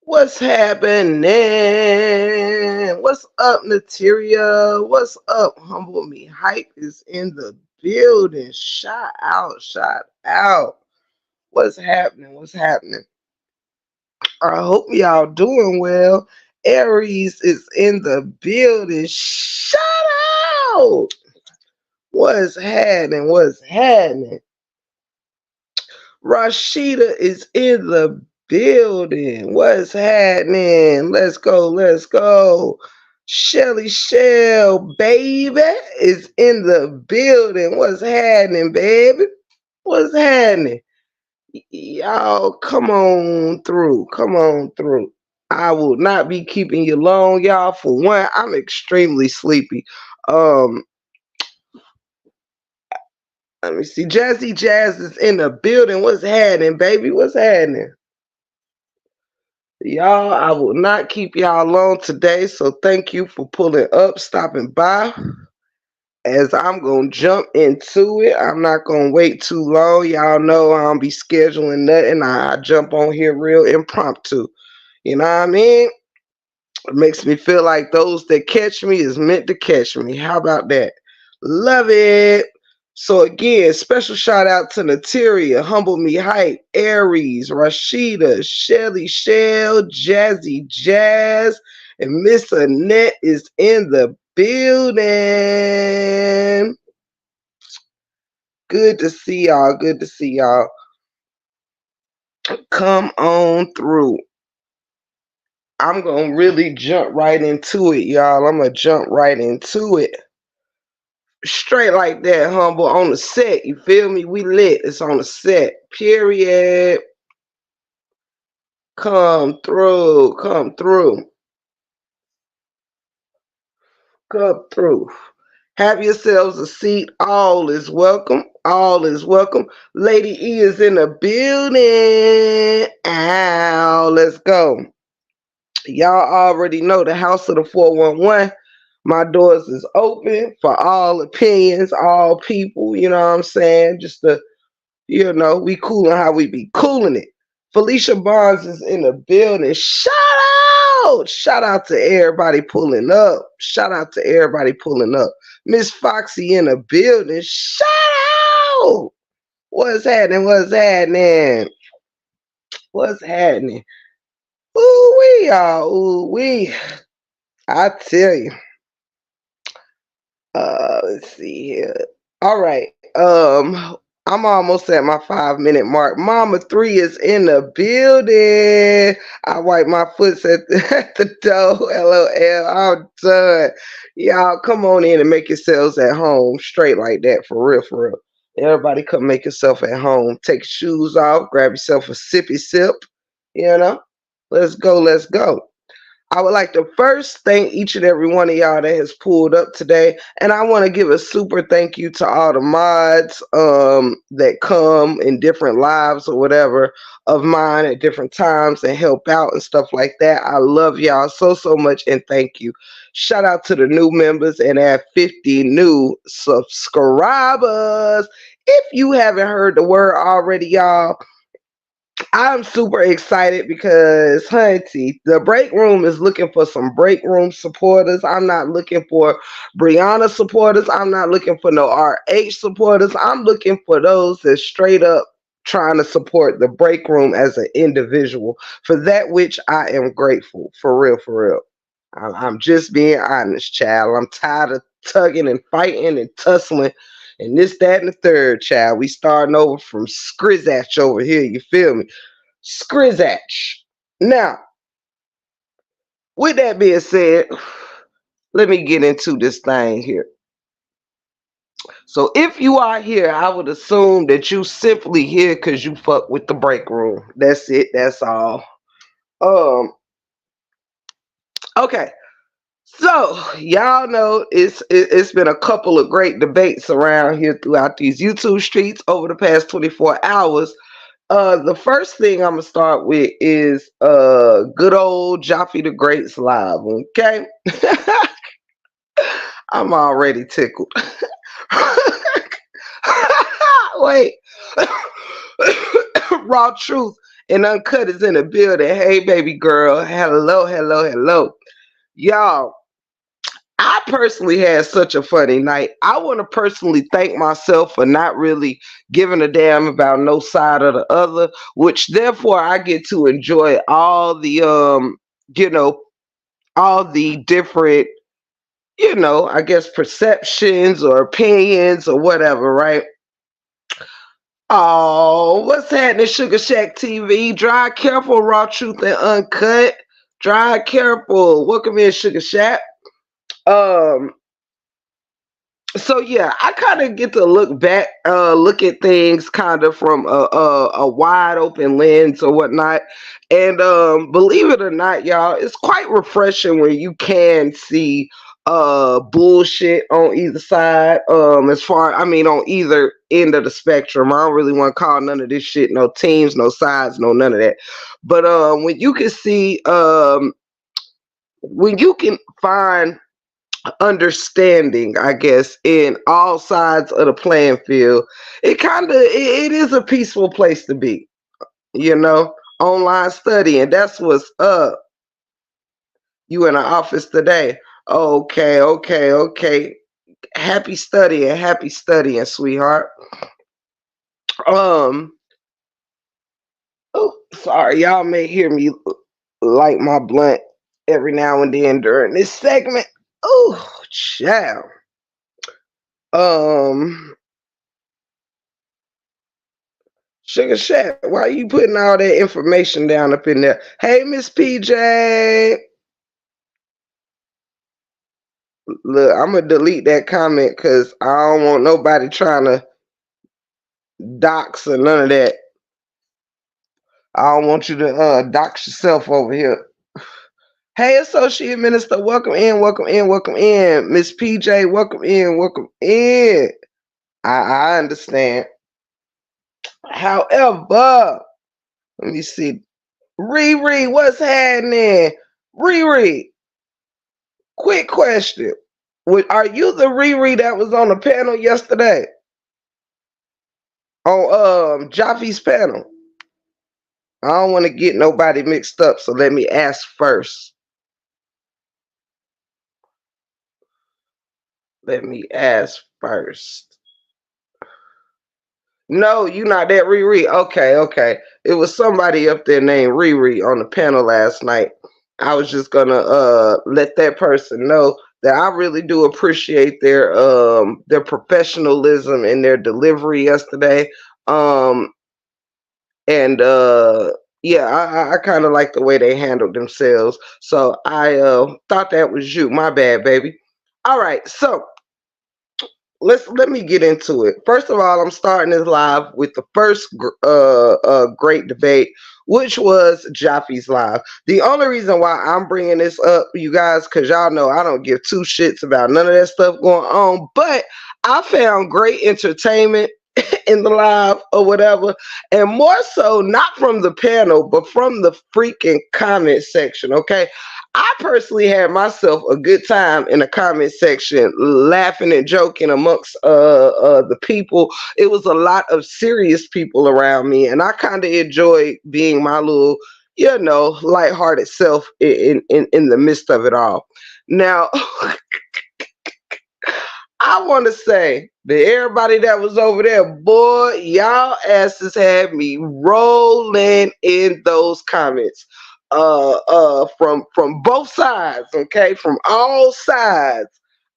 What's happening? What's up, Materia? What's up, Humble Me? Hype is in the building. Shout out, shout out. What's happening? What's happening? I hope y'all doing well. Aries is in the building. Shout out. What's happening? What's happening? Rashida is in the building. What's happening? Let's go. Let's go. Shelly Shell, baby, is in the building. What's happening, baby? What's happening? Y'all, come on through. Come on through. I will not be keeping you long, y'all. For one, I'm extremely sleepy. Um, Let me see. Jazzy Jazz is in the building. What's happening, baby? What's happening? Y'all, I will not keep y'all long today, so thank you for pulling up, stopping by. As I'm gonna jump into it, I'm not gonna wait too long. Y'all know I don't be scheduling nothing. I jump on here real impromptu. You know what I mean? It makes me feel like those that catch me is meant to catch me. How about that? Love it. So again, special shout out to Nateria, Humble Me Hype, Aries, Rashida, Shelly Shell, Jazzy Jazz, and Miss Annette is in the building. Good to see y'all. Good to see y'all. Come on through. I'm gonna really jump right into it, y'all. I'm gonna jump right into it. Straight like that, humble on the set. You feel me? We lit. It's on the set. Period. Come through. Come through. Come through. Have yourselves a seat. All is welcome. All is welcome. Lady E is in the building. Ow. Let's go. Y'all already know the house of the 411. My doors is open for all opinions, all people. You know what I'm saying? Just to we cooling how we be cooling it. Felicia Barnes is in the building. Shout out! Shout out to everybody pulling up. Shout out to everybody pulling up. Miss Foxy in the building. Shout out! What's happening? What's happening? What's happening? Ooh wee, y'all. Ooh wee. I tell you. Let's see here. All right. I'm almost at my 5 minute mark. Mama 3 is in the building. I wipe my foot at the door. LOL. I'm done. Y'all come on in and make yourselves at home. Straight like that. For real, for real. Everybody come make yourself at home. Take your shoes off. Grab yourself a sippy sip. You know? Let's go. Let's go. I would like to first thank each and every one of y'all that has pulled up today. And I want to give a super thank you to all the mods that come in different lives or whatever of mine at different times and help out and stuff like that. I love y'all so, so much and thank you. Shout out to the new members and at 50 new subscribers. If you haven't heard the word already, y'all, I'm super excited because, hunty, the break room is looking for some break room supporters. I'm not looking for Brianna supporters. I'm not looking for no RH supporters. I'm looking for those that straight up trying to support the break room as an individual. For that which I am grateful. For real, for real. I'm just being honest, child. I'm tired of tugging and fighting and tussling and this, that, and the third, child. We starting over from Skrizatch over here. You feel me? Skrizatch. Now, with that being said, let me get into this thing here. So if you are here, I would assume that you simply here because you fuck with the break room. That's it. That's all. Okay. So y'all know it's been a couple of great debates around here throughout these YouTube streets over the past 24 hours. The first thing I'm gonna start with is good old Jafi the Great's live. Okay, I'm already tickled. Wait, raw truth. And Uncut is in the building. Hey, baby girl. Hello, hello, hello. Y'all, I personally had such a funny night. I want to personally thank myself for not really giving a damn about no side or the other, which therefore I get to enjoy all the you know, all the different, I guess perceptions or opinions or whatever, right? Oh, what's happening, Sugar Shack TV? Drive careful, raw truth and uncut. Drive careful. Welcome in, Sugar Shack. Um, so yeah, I kind of get to look back, look at things kind of from a wide open lens or whatnot. And believe it or not, y'all, it's quite refreshing when you can see bullshit on either side. I mean, on either end of the spectrum. I don't really want to call none of this shit no teams, no sides, no none of that. But when you can see, when you can find understanding, I guess, in all sides of the playing field, it is a peaceful place to be, you know. Online studying, that's what's up. You in the office today. Okay, okay, okay. Happy studying, sweetheart. Um, oh, sorry, y'all may hear me light my blunt every now and then during this segment. Oh, child. Um, Sugar Shack, why you putting all that information down up in there? Hey, Miss PJ. Look, I'm gonna delete that comment because I don't want nobody trying to dox or none of that. I don't want you to dox yourself over here. Hey, Associate Minister, welcome in, welcome in, welcome in. Miss PJ, welcome in, welcome in. I understand. However, let me see. Riri, what's happening? Riri, quick question. Are you the Riri that was on the panel yesterday? On Jafi's panel? I don't want to get nobody mixed up, so let me ask first. Let me ask first. No, you not that Riri. Okay, okay. It was somebody up there named Riri on the panel last night. I was just gonna let that person know that I really do appreciate their professionalism and their delivery yesterday. Um and yeah, I kind of like the way they handled themselves. So I thought that was you. My bad, baby. All right, so let me get into it. First of all, I'm starting this live with the first great debate, which was Jafi's live. The only reason why I'm bringing this up, you guys, because y'all know I don't give two shits about none of that stuff going on, but I found great entertainment in the live or whatever, and more so not from the panel, but from the freaking comment section. Okay, I personally had myself a good time in the comment section, laughing and joking amongst the people. It was a lot of serious people around me, and I kind of enjoyed being my little, lighthearted self in the midst of it all. Now, I want to say that everybody that was over there, boy, y'all asses had me rolling in those comments. From both sides, okay, from all sides.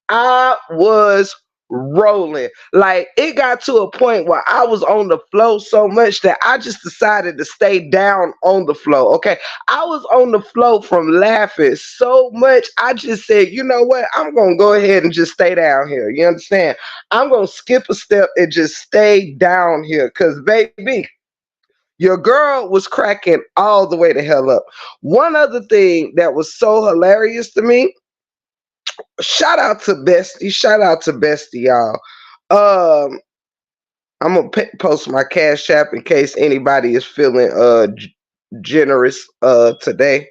I was rolling. Like it got to a point where I was on the flow so much that I just decided to stay down on the flow. Okay. I was on the flow from laughing so much. I just said, you know what? I'm gonna go ahead and just stay down here. You understand? I'm gonna skip a step and just stay down here. Cause baby, your girl was cracking all the way the hell up. One other thing that was so hilarious to me, shout out to Bestie, y'all. Um, I'm gonna post my cash app in case anybody is feeling generous today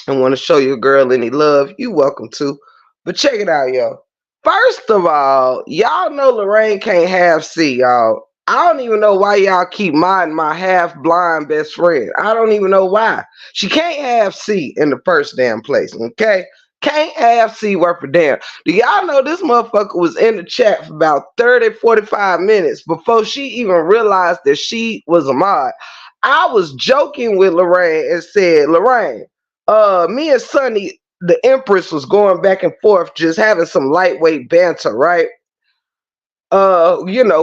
and want to show your girl any love. You welcome to. But check it out, yo. First of all, y'all know Lorraine can't have C, y'all. I don't even know why y'all keep modding my half blind best friend. I don't even know why. She can't have C in the first damn place, okay? Can't have C worth a damn. Do y'all know this motherfucker was in the chat for about 30, 45 minutes before she even realized that she was a mod? I was joking with Lorraine and said, Lorraine, me and Sonny, the Empress, was going back and forth, just having some lightweight banter, right?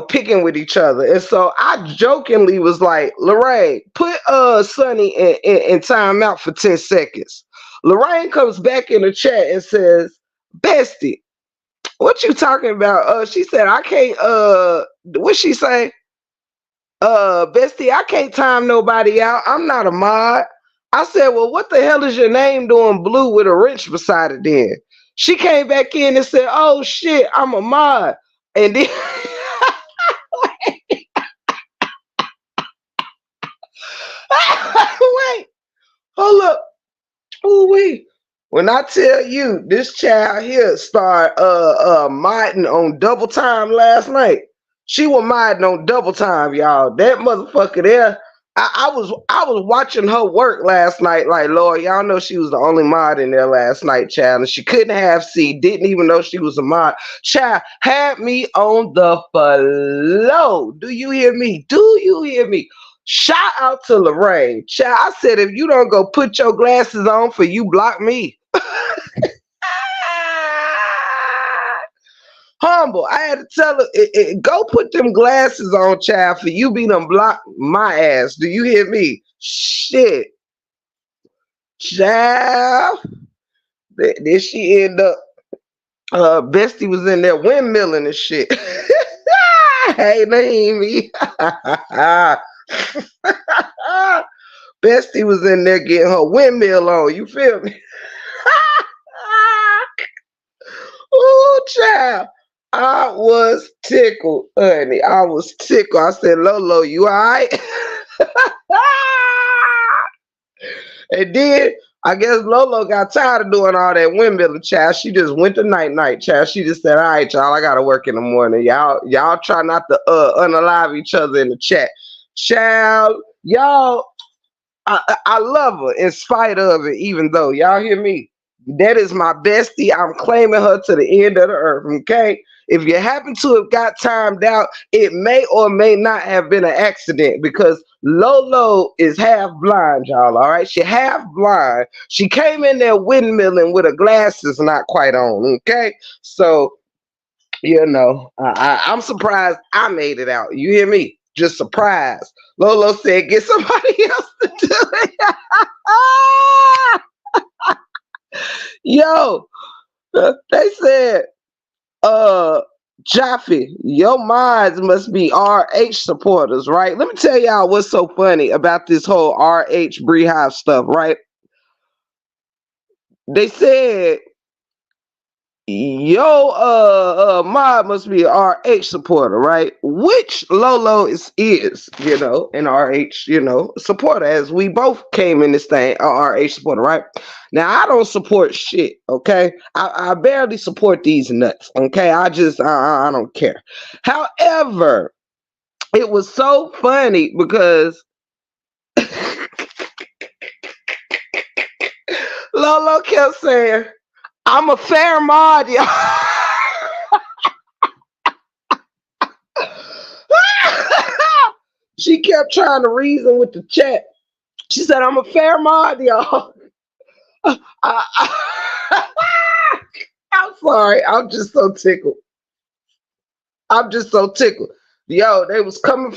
Picking with each other. And so I jokingly was like, Lorraine, put Sonny in timeout for 10 seconds. Lorraine comes back in the chat and says, Bestie, what you talking about? She said, I can't what she say? Bestie, I can't time nobody out. I'm not a mod. I said, well, what the hell is your name doing blue with a wrench beside it then? She came back in and said, oh shit, I'm a mod. And then wait, hold up. Ooh wee. When I tell you this child here started modding on double time last night. She was modding on double time, y'all. That motherfucker there. I was watching her work last night. Like, Lord, y'all know she was the only mod in there last night, child. And she couldn't have C, didn't even know she was a mod. Child had me on the flow. Do you hear me? Do you hear me? Shout out to Lorraine. Child, I said, if you don't go put your glasses on for you block me. Humble. I had to tell her, go put them glasses on, child, for you be done block my ass. Do you hear me? Shit. Child. Then she end up, Bestie was in there windmilling and shit. Hey, Naomi. Bestie was in there getting her windmill on. You feel me? Ooh, child. I was tickled, honey. I was tickled. I said, Lolo, you all right? And then I guess Lolo got tired of doing all that windmilling, child. She just went to night, child. She just said, all right, y'all, I gotta work in the morning. Y'all try not to unalive each other in the chat. Child, y'all, I love her in spite of it, even though, y'all hear me? That is my bestie. I'm claiming her to the end of the earth, okay? If you happen to have got timed out, it may or may not have been an accident because Lolo is half blind, y'all, all right? She half blind. She came in there windmilling with her glasses not quite on, okay? So, I'm surprised I made it out. You hear me? Just surprised. Lolo said, get somebody else to do it. Yo, they said, Jafi, your mods must be RH supporters, right? Let me tell y'all what's so funny about this whole RH Beehive stuff, right? They said your mod must be an RH supporter, right? Which Lolo is an RH, supporter, as we both came in this thing, a RH supporter, right? Now I don't support shit, okay? I barely support these nuts, okay? I don't care. However, it was so funny because Lolo kept saying, I'm a fair mod, y'all. She kept trying to reason with the chat. She said, I'm a fair mod, y'all. I'm sorry. I'm just so tickled. Yo, they was coming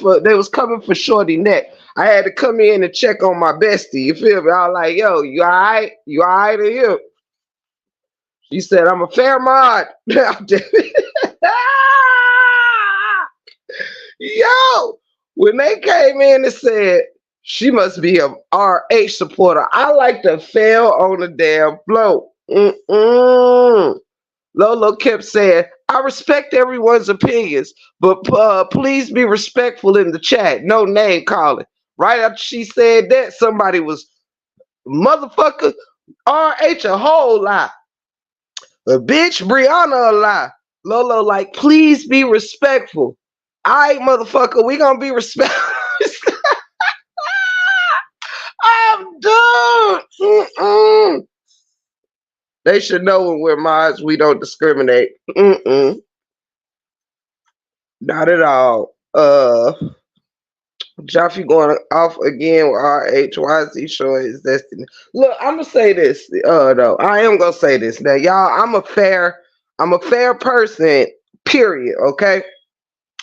for Shorty Neck. I had to come in and check on my bestie. You feel me? I was like, yo, you all right? You all right in here? She said, I'm a fair mod. Yo, when they came in and said, she must be a RH supporter, I like to fail on the damn floor. Lolo kept saying, I respect everyone's opinions, but please be respectful in the chat. No name calling. Right after she said that, somebody was, motherfucker, RH a whole lot. A bitch, Brianna a lie. Lolo like, please be respectful. All right, motherfucker, we gonna be respectful. I'm done. Mm-mm. They should know when we're mods, we don't discriminate. Mm-mm. Not at all. Jafi going off again with RHYZ showing his destiny. Look, I'm gonna say this. Though I am gonna say this. Now, y'all, I'm a fair person. Period. Okay.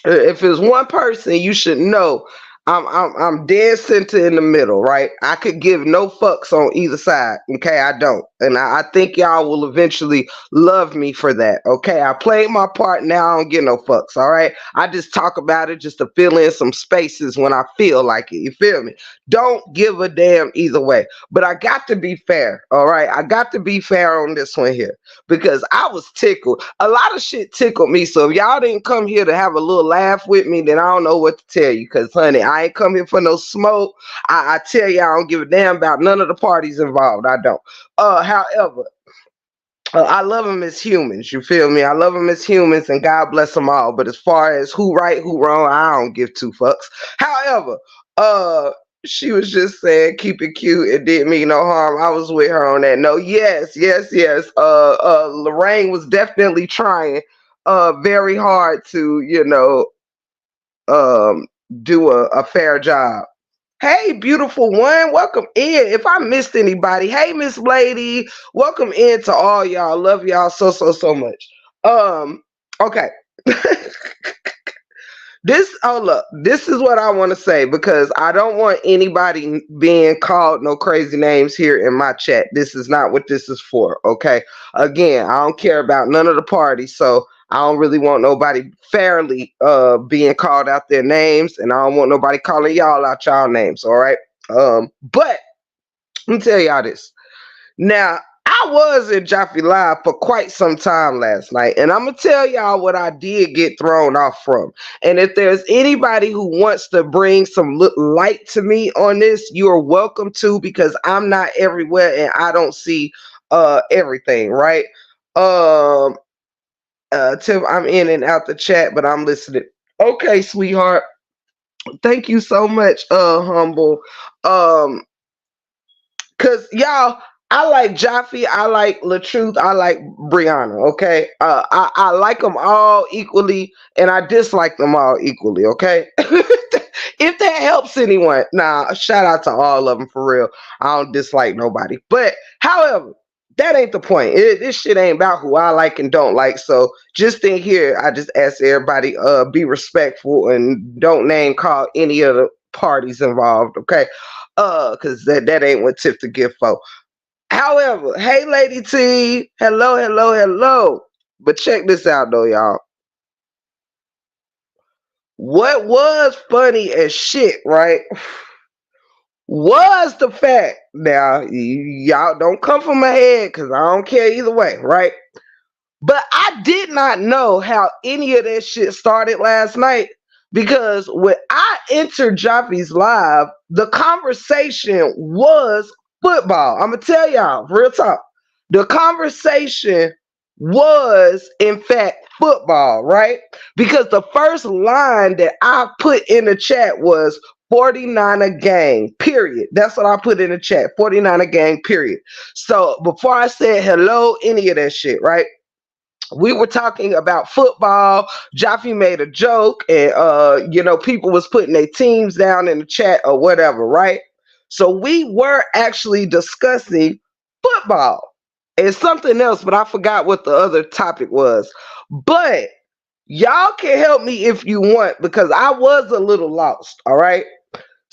If it's one person, you should know I'm dead center in the middle, right? I could give no fucks on either side. Okay, I don't. And I think y'all will eventually love me for that. Okay. I played my part, now I don't get no fucks. All right. I just talk about it just to fill in some spaces when I feel like it. You feel me? Don't give a damn either way. But I got to be fair. All right. I got to be fair on this one here because I was tickled. A lot of shit tickled me. So if y'all didn't come here to have a little laugh with me, then I don't know what to tell you. Cause honey, I ain't come here for no smoke. I tell you, I don't give a damn about none of the parties involved. I don't. However, I love them as humans. You feel me? I love them as humans, and God bless them all. But as far as who right, who wrong, I don't give two fucks. However, uh, she was just saying keep it cute. It didn't mean no harm. I was with her on that. No, yes, yes, yes. Lorraine was definitely trying, very hard to, um, do a fair job. Hey, beautiful one, welcome in. If I missed anybody, hey, Miss Lady, welcome in to all y'all. Love y'all so so so much. Okay. This is what I want to say because I don't want anybody being called no crazy names here in my chat. This is not what this is for. Okay. Again, I don't care about none of the parties, so I don't really want nobody fairly being called out their names, and I don't want nobody calling y'all out y'all names. All right. But let me tell y'all this. Now, I was in Jafi Live for quite some time last night, and I'm gonna tell y'all what I did get thrown off from. And if there's anybody who wants to bring some light to me on this, you are welcome to, because I'm not everywhere and I don't see everything, right? Um Tim, I'm in and out the chat, but I'm listening. Okay, sweetheart. Thank you so much, humble. Um Cause y'all, I like Jafi, I like LaTruth, I like Brianna. Okay, I like them all equally, and I dislike them all equally. Okay, if that helps anyone. Nah, shout out to all of them for real. I don't dislike nobody, but however, that ain't the point. This shit ain't about who I like and don't like. So just in here, I just ask everybody, be respectful and don't name call any of the parties involved. Okay, because that ain't what tip to give for. However, hey, Lady T, hello, hello, hello. But check this out, though, y'all. What was funny as shit, right? Was the fact, now, y'all don't come from my head because I don't care either way, right? But I did not know how any of that shit started last night because when I entered Jafi's live, the conversation was football. I'm gonna tell y'all, real talk. The conversation was, in fact, football, right? Because the first line that I put in the chat was 49 a gang, period. That's what I put in the chat, 49 a gang, period. So before I said hello, any of that shit, right? We were talking about football. Jafi made a joke, and people was putting their teams down in the chat or whatever, right? So we were actually discussing football and something else, but I forgot what the other topic was. But y'all can help me if you want, because I was a little lost. All right.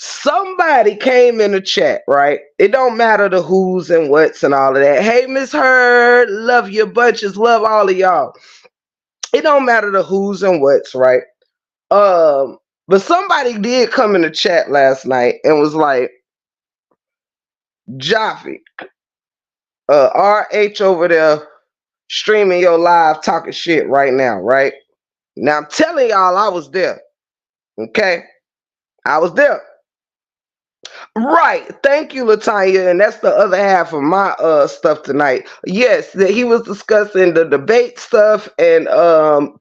Somebody came in the chat, right? It don't matter the who's and what's and all of that. Hey, Miss Heard, love your bunches, love all of y'all. It don't matter the who's and what's, right? But somebody did come in the chat last night and was like, Jafi, RH over there streaming your live talking shit right now, right? Now I'm telling y'all I was there. Okay? I was there. Right. Thank you, Latanya. And that's the other half of my stuff tonight. Yes, that he was discussing the debate stuff and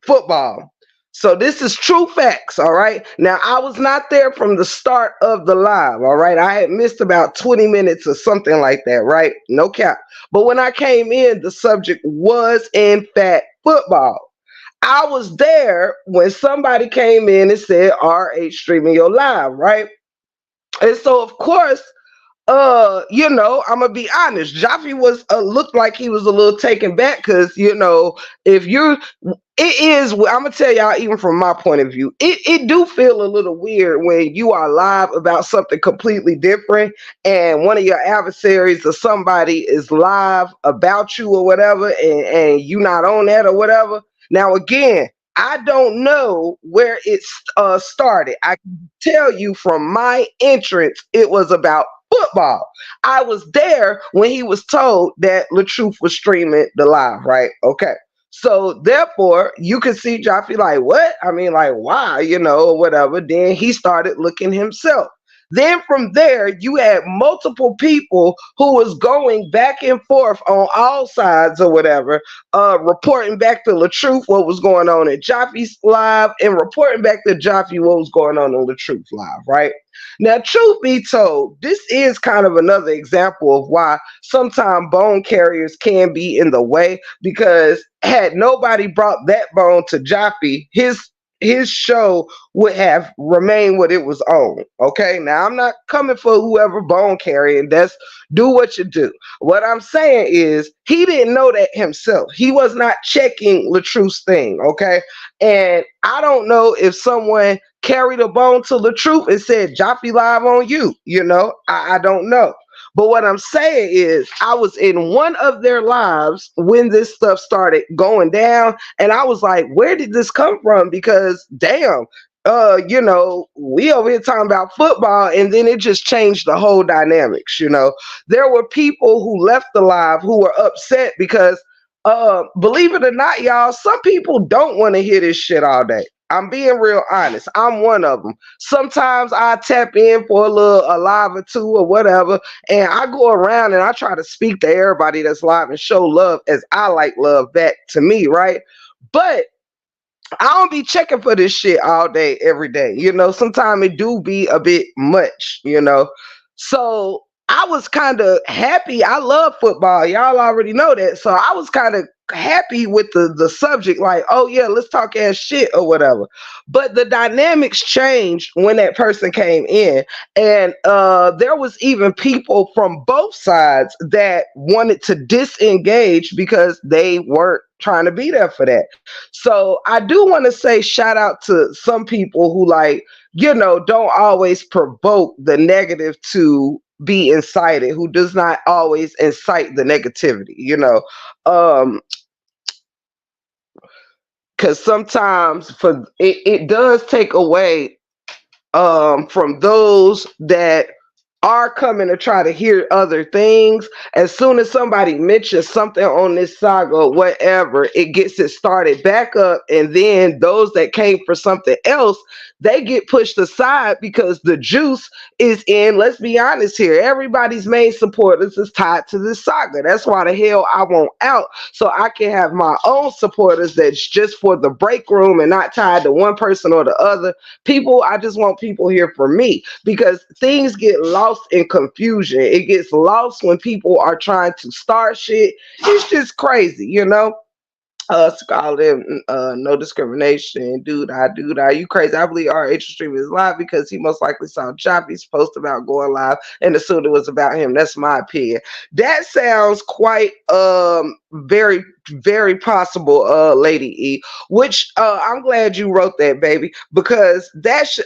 football. So this is true facts, all right? Now I was not there from the start of the live, all right? I had missed about 20 minutes or something like that, right? No cap. But when I came in, the subject was in fact football. I was there when somebody came in and said RH streaming your live, right? And so of course, I'm gonna be honest. Jafi was looked like he was a little taken back because if you're, it is. I'm gonna tell y'all, even from my point of view, it do feel a little weird when you are live about something completely different, and one of your adversaries or somebody is live about you or whatever, and you not on that or whatever. Now again, I don't know where it started. I can tell you from my entrance, it was about football. I was there when he was told that LaTruth was streaming the live, right? Okay. So therefore, you could see Jafi like, what? I mean, like, why? Or whatever. Then he started looking himself. Then from there, you had multiple people who was going back and forth on all sides or whatever, reporting back to LaTruth what was going on at Jafi's live and reporting back to Jafi what was going on LaTruth live, right? Now, truth be told, this is kind of another example of why sometimes bone carriers can be in the way because had nobody brought that bone to Jafi, his show would have remained what it was on. Okay, now I'm not coming for whoever bone carrying. That's do what you do. What I'm saying is he didn't know that himself. He was not checking LaTruth's thing. Okay, and I don't know if someone carried a bone to the truth and said Joffy live on you. I don't know. But what I'm saying is, I was in one of their lives when this stuff started going down, and I was like, where did this come from? Because damn, we over here talking about football, and then it just changed the whole dynamics. There were people who left the live who were upset because believe it or not, y'all, some people don't want to hear this shit all day. I'm being real honest. I'm one of them. Sometimes I tap in for a live or two or whatever, and I go around and I try to speak to everybody that's live and show love as I like love back to me, right? But I don't be checking for this shit all day, every day. Sometimes it do be a bit much. So I was kind of happy. I love football. Y'all already know that. So I was kind of happy with the subject, like, oh yeah, let's talk ass shit or whatever. But the dynamics changed when that person came in. And there was even people from both sides that wanted to disengage because they weren't trying to be there for that. So I do want to say shout out to some people who don't always provoke the negative to be incited, who does not always incite the negativity. Um, because sometimes it does take away from those that are coming to try to hear other things. As soon as somebody mentions something on this saga or whatever, it gets it started back up. And then those that came for something else, they get pushed aside because the juice is in, let's be honest here, everybody's main supporters is tied to this saga. That's why the hell I want out. So I can have my own supporters that's just for the break room and not tied to one person or the other. People, I just want people here for me because things get lost in confusion. It gets lost when people are trying to start shit. It's just crazy. Scholar, no discrimination, dude, are you crazy? I believe RH stream is live because he most likely saw Jafi's post about going live and assumed it was about him. That's my opinion. That sounds quite very, very possible, Lady E. Which I'm glad you wrote that, baby, because that should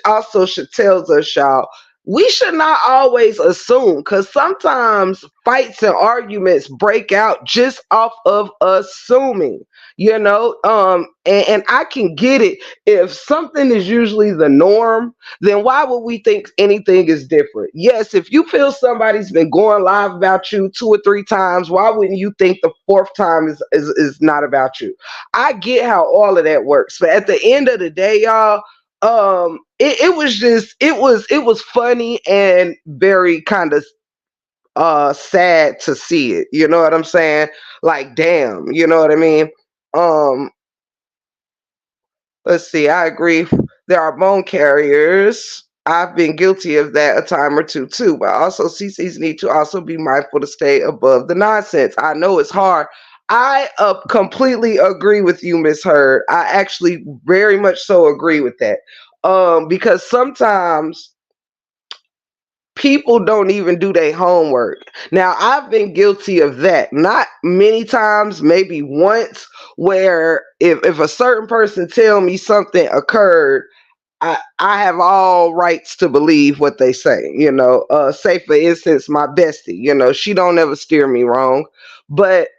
tells us, y'all, we should not always assume because sometimes fights and arguments break out just off of assuming. And I can get it. If something is usually the norm, then why would we think anything is different? Yes, if you feel somebody's been going live about you 2 or 3 times, why wouldn't you think the fourth time is not about you? I get how all of that works, but at the end of the day, y'all, it was just it was funny and very kind of sad to see it. You know what I'm saying? Like, damn, you know what I mean? Um Let's see. I agree. There are bone carriers. I've been guilty of that a time or two too, but also CCs need to also be mindful to stay above the nonsense. I know it's hard. I completely agree with you, Miss Heard. I actually very much so agree with that. Because sometimes people don't even do their homework. Now, I've been guilty of that. Not many times, maybe once, where if a certain person tell me something occurred, I have all rights to believe what they say. Say for instance, my bestie. She don't ever steer me wrong, but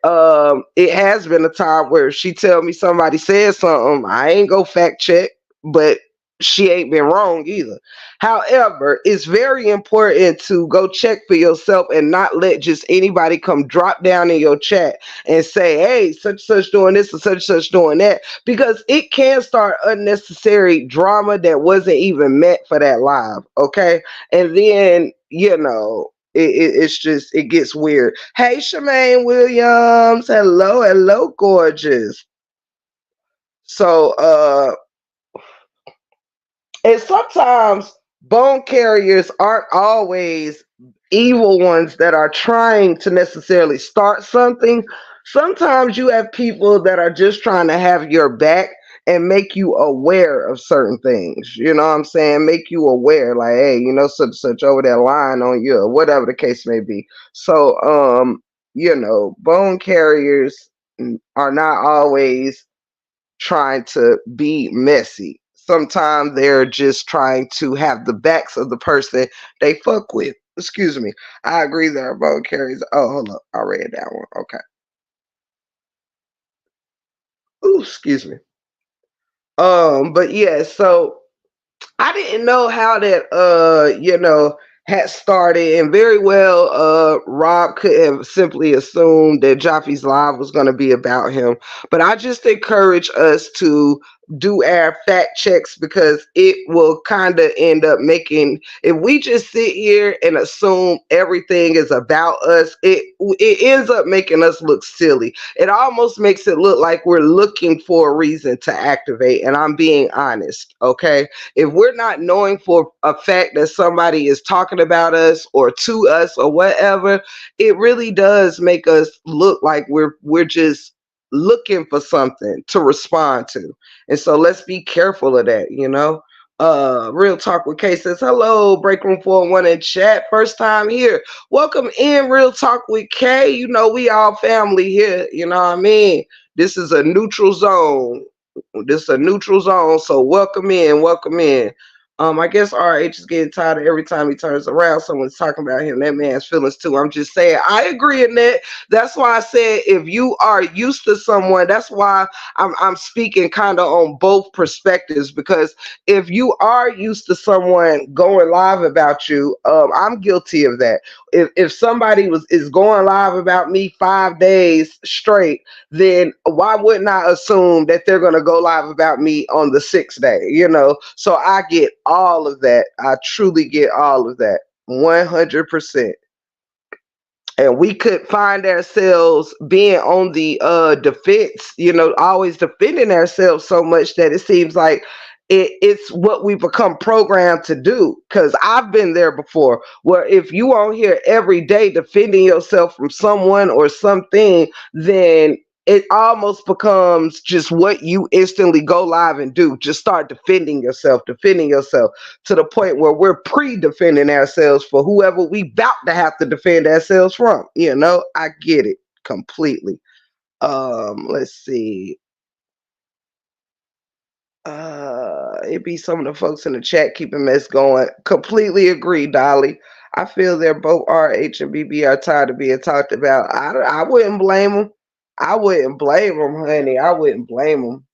it has been a time where she tell me somebody said something. I ain't go fact check, but she ain't been wrong either. However, it's very important to go check for yourself and not let just anybody come drop down in your chat and say, "Hey, such such doing this and such such doing that," because it can start unnecessary drama that wasn't even meant for that live. Okay, and then it's just it gets weird. Hey, Shemaine Williams, hello, hello, gorgeous. So, and sometimes bone carriers aren't always evil ones that are trying to necessarily start something. Sometimes you have people that are just trying to have your back and make you aware of certain things. You know what I'm saying? Make you aware, like, hey, such such over that line on you, or whatever the case may be. So, bone carriers are not always trying to be messy. Sometimes they're just trying to have the backs of the person they fuck with. Excuse me. I agree there about carries. Oh, hold up. I read that one. Okay. Ooh, excuse me. But yeah, so I didn't know how that had started, and very well Rob could have simply assumed that Jafi's live was going to be about him. But I just encourage us to do our fact checks, because it will kind of end up making, if we just sit here and assume everything is about us, it ends up making us look silly. It almost makes it look like we're looking for a reason to activate, and I'm being honest. Okay, if we're not knowing for a fact that somebody is talking about us or to us or whatever, it really does make us look like we're just looking for something to respond to. And so let's be careful of that. Real Talk with K says, hello, Break Room 401 in chat. First time here. Welcome in, Real Talk with K. We all family here. You know what I mean? This is a neutral zone. This is a neutral zone, so welcome in, welcome in. I guess RH is getting tired of every time he turns around, someone's talking about him. That man's feelings too. I'm just saying, I agree in that. That's why I said if you are used to someone, that's why I'm speaking kind of on both perspectives, because if you are used to someone going live about you, I'm guilty of that. If somebody is going live about me 5 days straight, then why wouldn't I assume that they're going to go live about me on the sixth day? So I get all of that. I truly get all of that. 100%. And we could find ourselves being on the defense, always defending ourselves so much that it seems like it's what we become programmed to do. Because I've been there before, where if you on here every day defending yourself from someone or something, then it almost becomes just what you instantly go live and do. Just start defending yourself to the point where we're pre-defending ourselves for whoever we about to have to defend ourselves from. I get it completely. Let's see. It be some of the folks in the chat keeping mess going. Completely agree, Dolly. I feel they're both RH and BB are tired of being talked about. I wouldn't blame them. I wouldn't blame them, honey. I wouldn't blame them.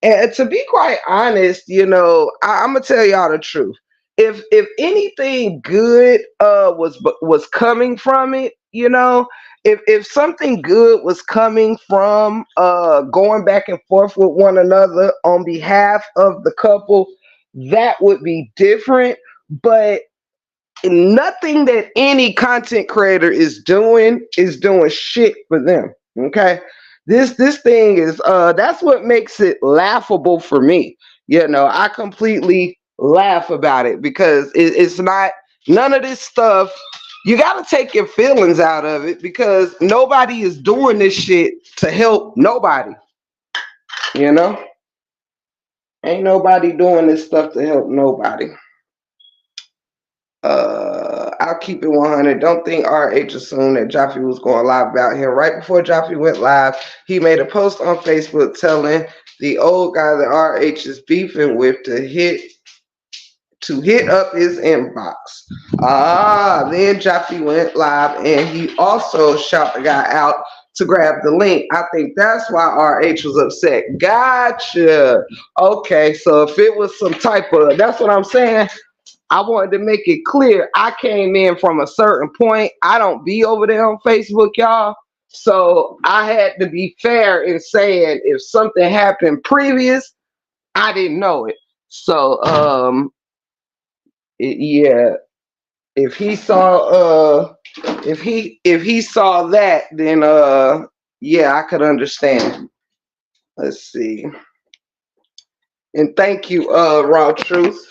And to be quite honest, I'm gonna tell y'all the truth. If anything good was coming from it, if something good was coming from going back and forth with one another on behalf of the couple, that would be different. But nothing that any content creator is doing shit for them. Okay. This thing is that's what makes it laughable for me. I completely laugh about it because it's not none of this stuff. You got to take your feelings out of it because nobody is doing this shit to help nobody. You know, ain't nobody doing this stuff to help nobody. I'll keep it 100. Don't think RH assumed that Jafi was going live about him. Right before Jafi went live, he made a post on Facebook telling the old guy that RH is beefing with to hit up his inbox. Then Jafi went live and he also shot the guy out to grab the link. I think that's why RH was upset. Gotcha. Okay, so if it was some type of, that's what I'm saying. I wanted to make it clear I came in from a certain point. I don't be over there on Facebook, y'all. So I had to be fair in saying if something happened previous, I didn't know it. So yeah, if he saw if he saw that, then yeah, I could understand. Let's see. And thank you, Raw Truth.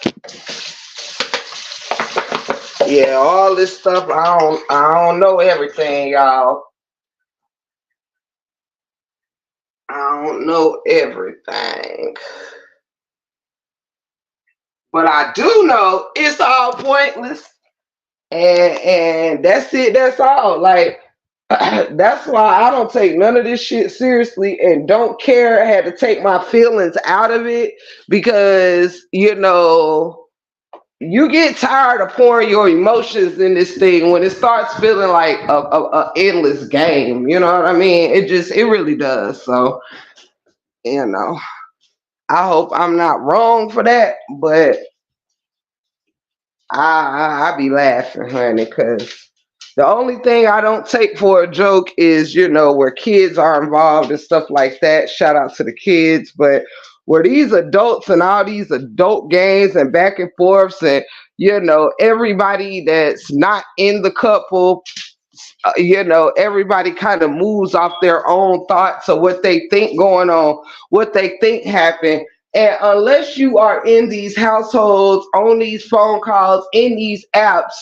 Yeah, all this stuff I don't know everything, y'all. I don't know everything. But I do know it's all pointless. And that's it, that's all. Like that's why I don't take none of this shit seriously and don't care. I had to take my feelings out of it because you get tired of pouring your emotions in this thing when it starts feeling like a endless game. You know what I mean? It really does. So, you know, I hope I'm not wrong for that, but I be laughing, honey, because the only thing I don't take for a joke is, where kids are involved and stuff like that. Shout out to the kids, but where these adults and all these adult games and back and forths and everybody that's not in the couple, everybody kind of moves off their own thoughts of what they think going on, what they think happened. And unless you are in these households, on these phone calls, in these apps,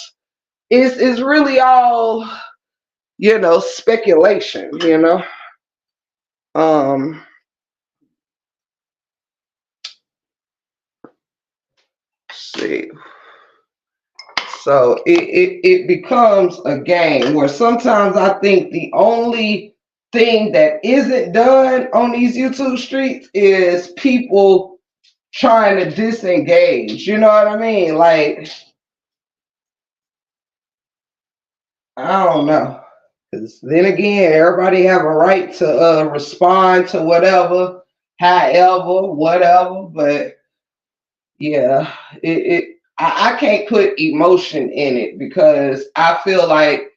it's really all, speculation. Um, let's see. So it becomes a game where sometimes I think the only thing that isn't done on these YouTube streets is people trying to disengage. You know what I mean? Like, I don't know. Because then again, everybody have a right to respond to whatever, however, whatever. But yeah, I can't put emotion in it because I feel like,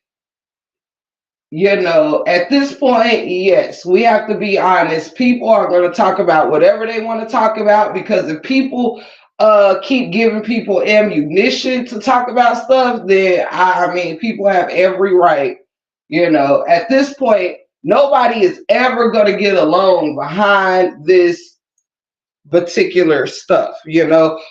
at this point, yes, we have to be honest. People are going to talk about whatever they want to talk about because if people keep giving people ammunition to talk about stuff, then I mean, people have every right. At this point, nobody is ever going to get along behind this particular stuff,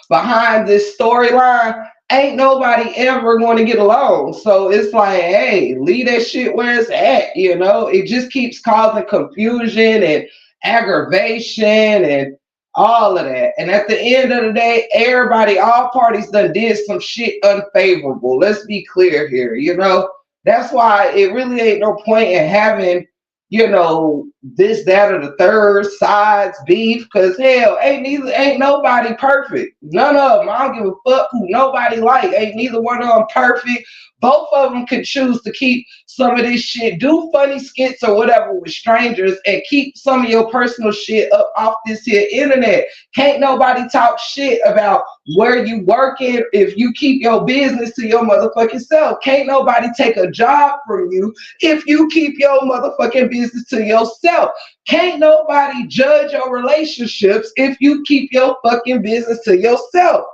behind this storyline. Ain't nobody ever going to get along. So it's like, hey, leave that shit where it's at. It just keeps causing confusion and aggravation and all of that. And at the end of the day, everybody, all parties done did some shit unfavorable. Let's be clear here. That's why it really ain't no point in having this, that, or the third sides beef, because hell, ain't nobody perfect. None of them. I don't give a fuck who nobody like. Ain't neither one of them perfect. Both of them could choose to keep some of this shit, do funny skits or whatever with strangers, and keep some of your personal shit up off this here internet. Can't nobody talk shit about where you working if you keep your business to your motherfucking self. Can't nobody take a job from you if you keep your motherfucking business to yourself. Can't nobody judge your relationships if you keep your fucking business to yourself.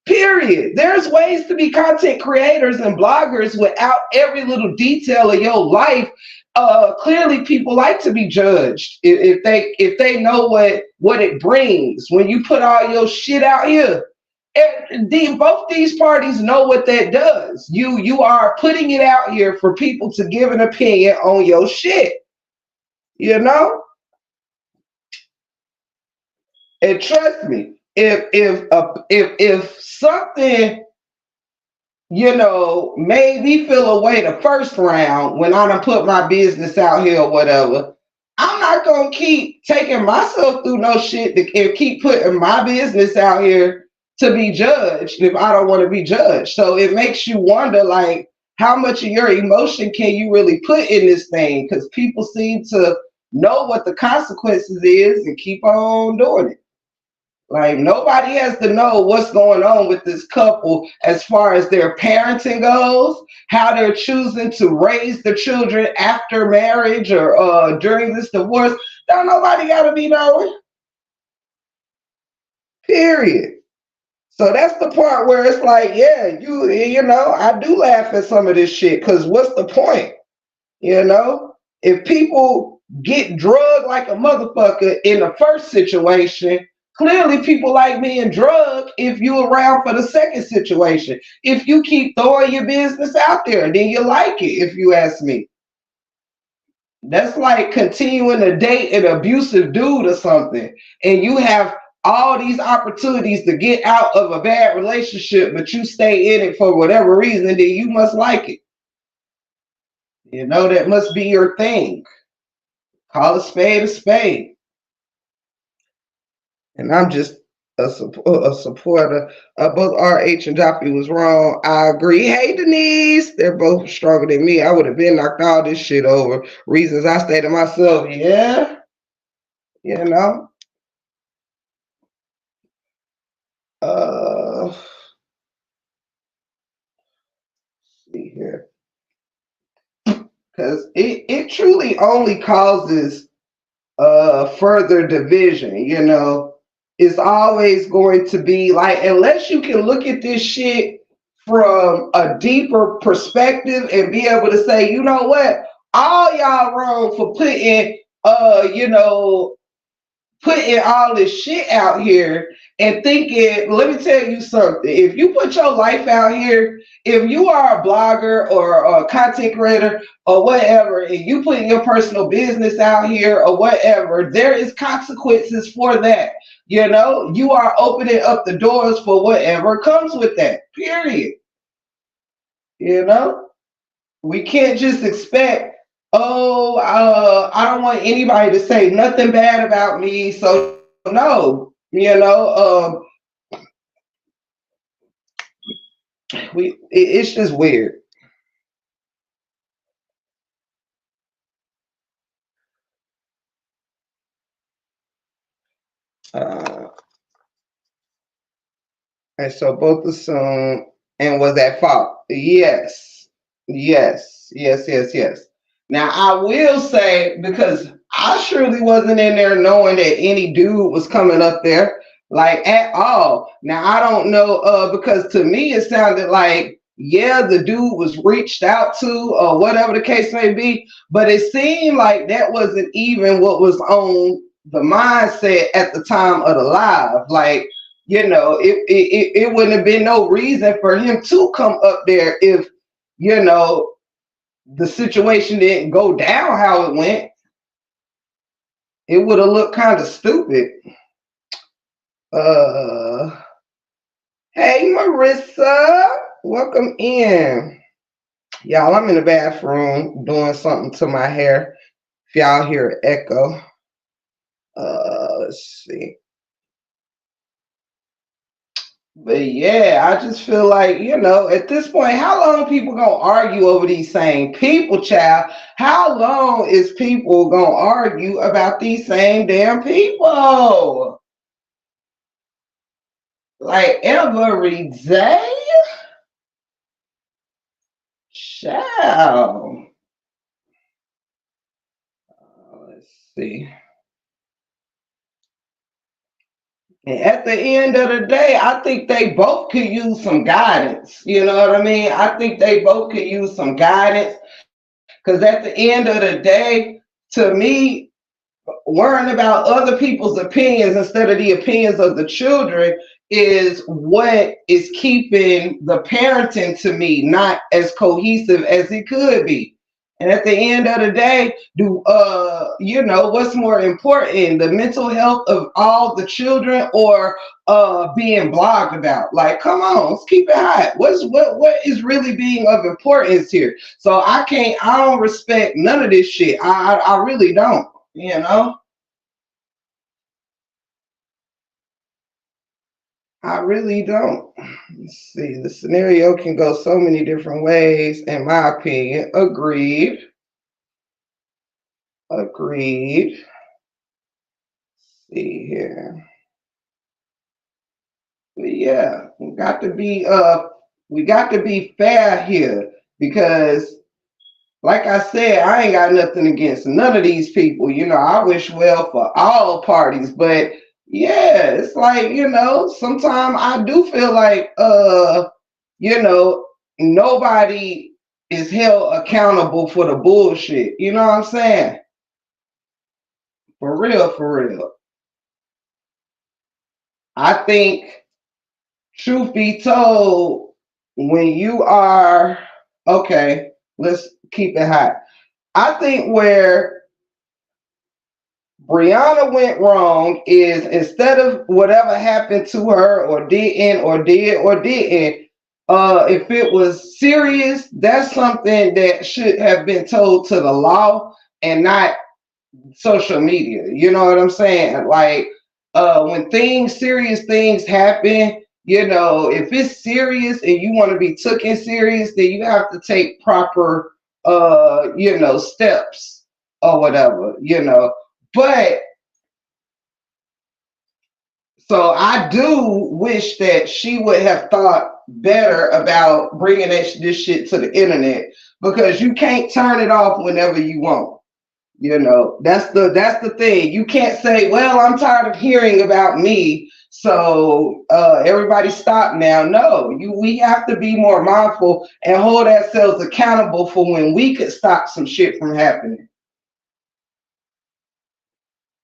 Period. There's ways to be content creators and bloggers without every little detail of your life clearly people like to be judged if they know what it brings when you put all your shit out here. And both these parties know what that does. You are putting it out here for people to give an opinion on your shit. You know, and trust me, if something made me feel away the first round when I done put my business out here or whatever, I'm not gonna keep taking myself through no shit and keep putting my business out here to be judged if I don't want to be judged. So it makes you wonder, like, how much of your emotion can you really put in this thing? Because people seem to know what the consequences is and keep on doing it. Like nobody has to know what's going on with this couple as far as their parenting goes, how they're choosing to raise the children after marriage or during this divorce. Don't nobody gotta be knowing. Period. So that's the part where it's like, yeah, I do laugh at some of this shit because what's the point? You know, if people get drugged like a motherfucker in the first situation, clearly people like being drugged if you around for the second situation. If you keep throwing your business out there, then you like it, if you ask me. That's like continuing to date an abusive dude or something, and you have all these opportunities to get out of a bad relationship, but you stay in it for whatever reason, then you must like it. That must be your thing. Call a spade a spade. And I'm just a supporter. Both RH and Jafi was wrong. I agree. Hey, Denise. They're both stronger than me. I would have been knocked all this shit over. Reasons I stay to myself. Yeah. You know. See here. Because it truly only causes further division. It's always going to be like, unless you can look at this shit from a deeper perspective and be able to say, you know what, all y'all wrong for putting all this shit out here and thinking, let me tell you something. If you put your life out here, if you are a blogger or a content creator or whatever, and you put your personal business out here or whatever, there is consequences for that. You are opening up the doors for whatever comes with that, period. We can't just expect, oh, I don't want anybody to say nothing bad about me. So no, it's just weird. Uh, and so both assumed and was at fault. Yes, yes, yes, yes, yes. Now I will say, because I surely wasn't in there knowing that any dude was coming up there, like, at all. Now I don't know, because to me it sounded like, yeah, the dude was reached out to or whatever the case may be, but it seemed like that wasn't even what was on the mindset at the time of the live. Like, it wouldn't have been no reason for him to come up there if, the situation didn't go down how it went. It would have looked kind of stupid. Hey, Marissa, welcome in. Y'all, I'm in the bathroom doing something to my hair. If y'all hear an echo, let's see. But yeah, I just feel like, at this point, how long people gonna argue over these same people, child? How long is people gonna argue about these same damn people? Like every day? Child. Let's see. And at the end of the day, I think they both could use some guidance. You know what I mean? I think they both could use some guidance. Because at the end of the day, to me, worrying about other people's opinions instead of the opinions of the children is what is keeping the parenting to me not as cohesive as it could be. And at the end of the day, do what's more important, the mental health of all the children or being blogged about? Like, come on, let's keep it hot. What is really being of importance here? So I don't respect none of this shit. I really don't, you know. I really don't. Let's see. The scenario can go so many different ways, in my opinion. Agreed. Agreed. See here. But yeah, we got to be fair here because like I said, I ain't got nothing against none of these people. I wish well for all parties, but yeah, it's like, sometimes I do feel like you know, nobody is held accountable for the bullshit. You know what I'm saying? For real, for real. I think, truth be told, when you are, okay, let's keep it hot. I think where Brianna went wrong is instead of whatever happened to her or didn't or did or didn't, if it was serious, that's something that should have been told to the law and not social media. You know what I'm saying? Like when serious things happen, if it's serious and you want to be taken serious, then you have to take proper steps or whatever. But so I do wish that she would have thought better about bringing this shit to the internet because you can't turn it off whenever you want. That's the thing. You can't say, "Well, I'm tired of hearing about me, so everybody stop now." No, we have to be more mindful and hold ourselves accountable for when we could stop some shit from happening.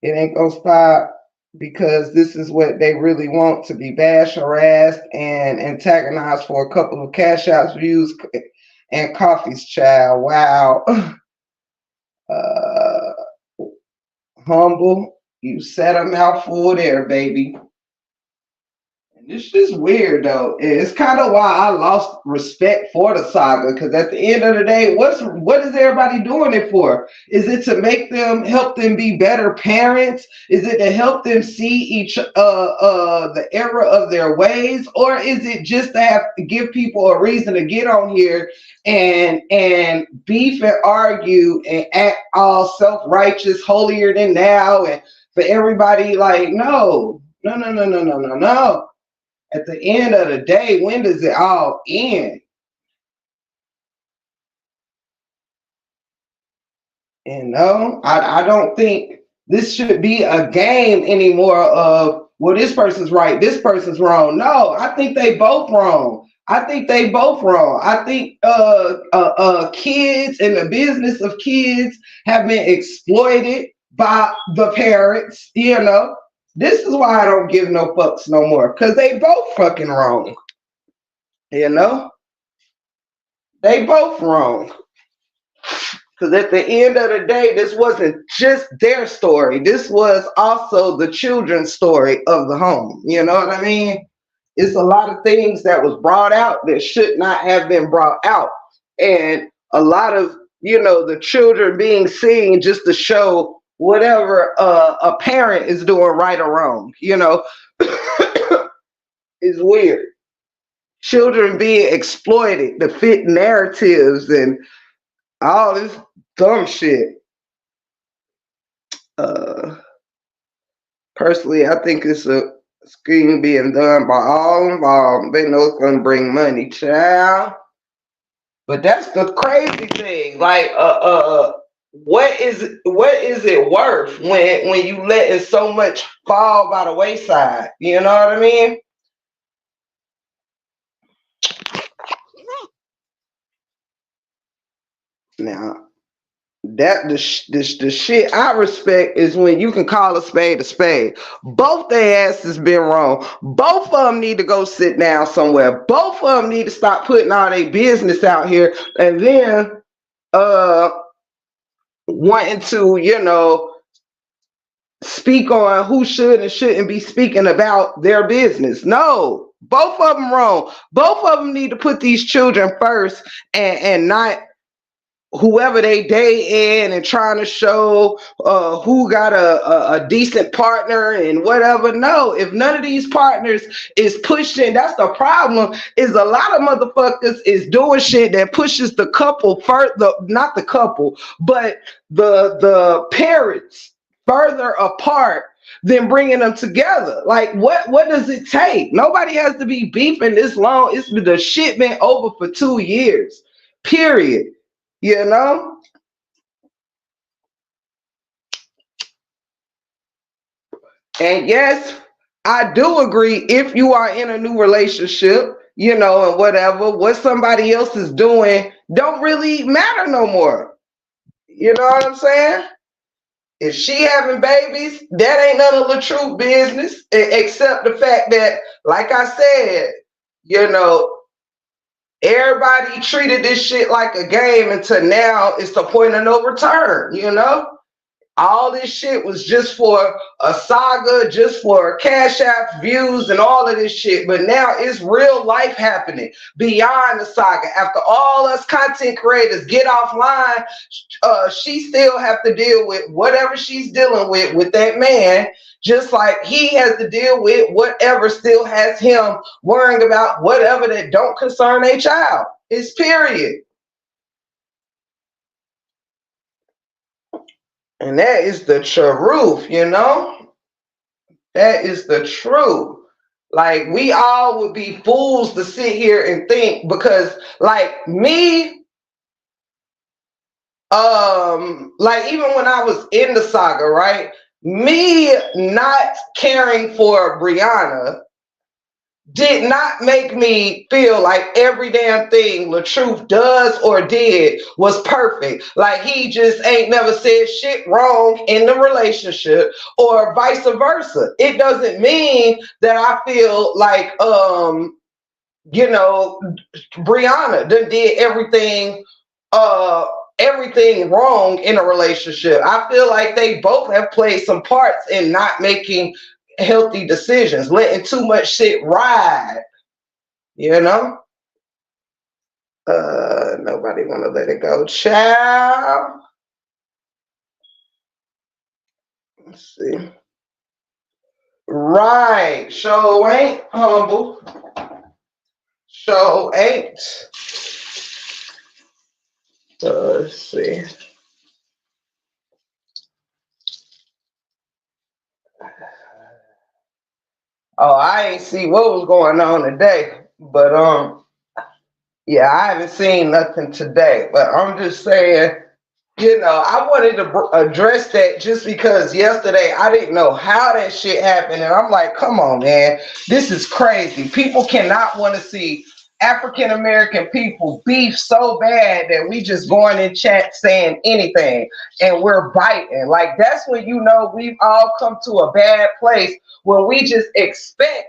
It ain't gonna stop because this is what they really want, to be bashed, harassed, and antagonized for a couple of cash outs, views, and coffees, child. Wow. Uh, humble. You said a mouthful there, baby. It's just weird though. It's kind of why I lost respect for the saga. Because at the end of the day, what is everybody doing it for? Is it to help them be better parents? Is it to help them see the error of their ways, or is it just to give people a reason to get on here and beef and argue and act all self righteous, holier than thou, and for everybody like no, no, no, no, no, no, no, no. At the end of the day, when does it all end? I don't think this should be a game anymore of, well, this person's right, this person's wrong. No, I think they both wrong. I think they both wrong. I think kids and the business of kids have been exploited by the parents. This is why I don't give no fucks no more, because they both fucking wrong. You know, they both wrong. Because at the end of the day, this wasn't just their story. This was also the children's story of the home. You know what I mean? It's a lot of things that was brought out that should not have been brought out. And a lot of, the children being seen just to show whatever a parent is doing right or wrong, is weird. Children being exploited to fit narratives and all this dumb shit. Uh, Personally, I think it's a scheme being done by all involved. They know it's gonna bring money, child. But that's the crazy thing. Like, what is it worth when you letting so much fall by the wayside? You know what I mean? Now, The shit I respect is when you can call a spade a spade. Both their asses been wrong. Both of them need to go sit down somewhere. Both of them need to stop putting all their business out here and then uh wanting to, speak on who should and shouldn't be speaking about their business. No, both of them wrong. Both of them need to put these children first and not whoever they date in and trying to show who got a decent partner and whatever. No, if none of these partners is pushing, that's the problem, is a lot of motherfuckers is doing shit that pushes the couple further, not the couple, but the parents further apart than bringing them together. Like, what does it take? Nobody has to be beefing this long. The shit been over for 2 years, period. You know? And yes, I do agree, if you are in a new relationship, and whatever, what somebody else is doing don't really matter no more. You know what I'm saying? If she having babies, that ain't none of the true business, except the fact that, like I said, everybody treated this shit like a game until now it's the point of no return. All this shit was just for a saga, just for cash apps, views, and all of this shit. But now it's real life happening beyond the saga. After all us content creators get offline, she still have to deal with whatever she's dealing with that man, just like he has to deal with whatever still has him worrying about whatever that don't concern a child. It's period. And that is the truth, That is the truth. Like, we all would be fools to sit here and think, because like me, like even when I was in the saga, right? Me not caring for Brianna did not make me feel like every damn thing LaTruth does or did was perfect. Like, he just ain't never said shit wrong in the relationship, or vice versa. It doesn't mean that I feel like Brianna done did everything wrong in a relationship. I feel like they both have played some parts in not making healthy decisions, letting too much shit ride, Nobody want to let it go, child. Let's see. Right, show ain't humble. Show ain't. Let's see. Oh, I ain't see what was going on today, but yeah, I haven't seen nothing today. But I'm just saying, I wanted to address that just because yesterday I didn't know how that shit happened, and I'm like, come on, man, this is crazy. People cannot want to see African American people beef so bad that we just going in chat saying anything and we're biting. Like, that's when we've all come to a bad place where we just expect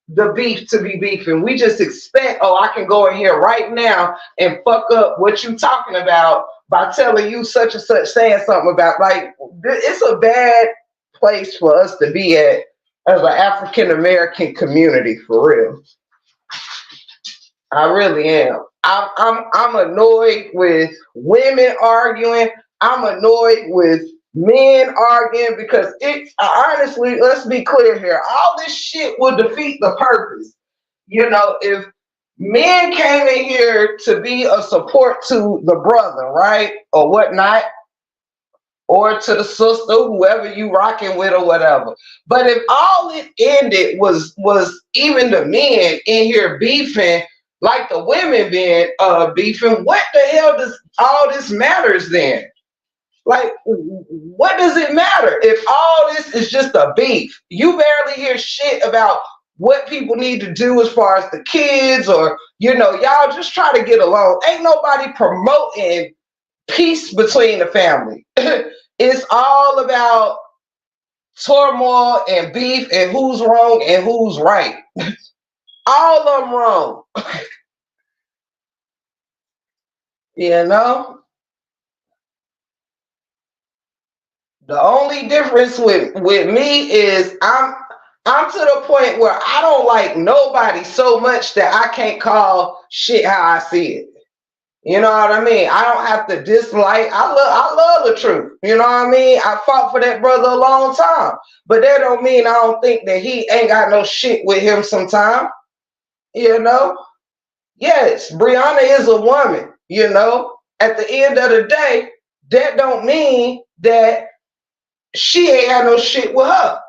the beef to be beefing. We just expect, oh, I can go in here right now and fuck up what you talking about by telling you such and such, saying something about, like, it's a bad place for us to be at as an African American community, for real. I really am. I'm annoyed with women arguing. I'm annoyed with men arguing, because it's honestly, let's be clear here, all this shit will defeat the purpose. If men came in here to be a support to the brother, right, or whatnot, or to the sister, whoever you rocking with or whatever. But if all it ended was even the men in here beefing like the women been beefing, what the hell does all this matters then? Like, what does it matter if all this is just a beef? You barely hear shit about what people need to do as far as the kids, or, y'all just try to get along. Ain't nobody promoting peace between the family. It's all about turmoil and beef and who's wrong and who's right. All of them wrong. You know, the only difference with me is I'm to the point where I don't like nobody so much that I can't call shit how I see it. You know what I mean? I don't have to dislike. I love the truth. You know what I mean? I fought for that brother a long time, but that don't mean I don't think that he ain't got no shit with him sometime. You know? Yes, Brianna is a woman. You know? At the end of the day, that don't mean that she ain't got no shit with her.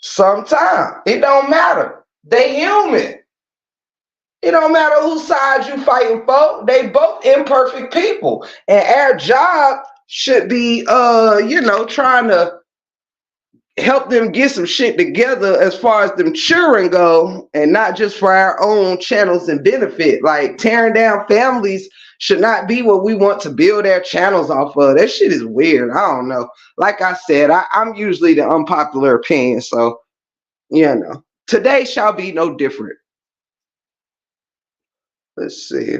Sometime it don't matter. They human. It don't matter whose side you fighting for. They both imperfect people. And our job should be trying to help them get some shit together as far as them children go, and not just for our own channels and benefit. Like tearing down families should not be what we want to build our channels off of. That shit is weird. I don't know. Like I said, I'm usually the unpopular opinion, so today shall be no different. Let's see.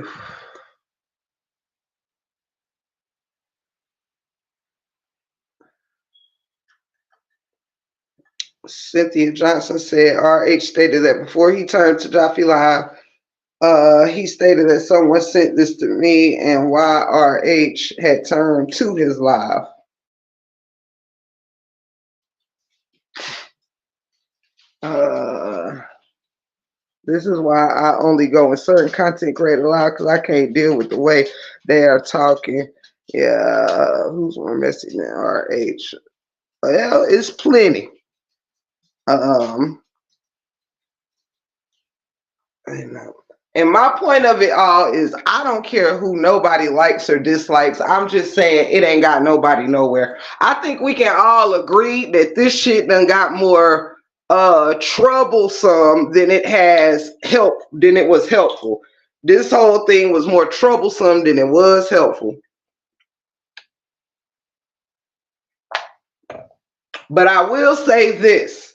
Cynthia Johnson said RH stated that before he turned to Jafi Live, he stated that someone sent this to me and why RH had turned to his live. This is why I only go in certain content creator live, because I can't deal with the way they are talking. Yeah, who's more messy than RH? Well, it's plenty. And my point of it all is I don't care who nobody likes or dislikes. I'm just saying it ain't got nobody nowhere. I think we can all agree that this shit done got more troublesome than it was helpful. This whole thing was more troublesome than it was helpful. But I will say this.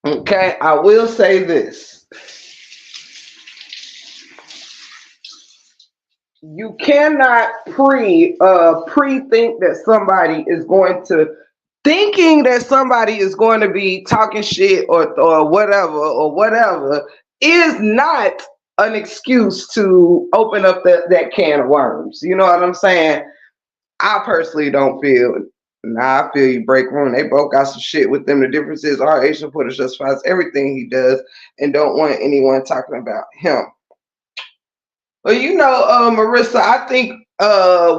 Okay, I will say this. You cannot pre-think that somebody is going to thinking that somebody is going to be talking shit or whatever is not an excuse to open up that can of worms. You know what I'm saying? I personally don't feel. Nah, I feel you, Break Room. They both got some shit with them. The difference is RH supporter justifies everything he does and don't want anyone talking about him. Well, Marissa, I think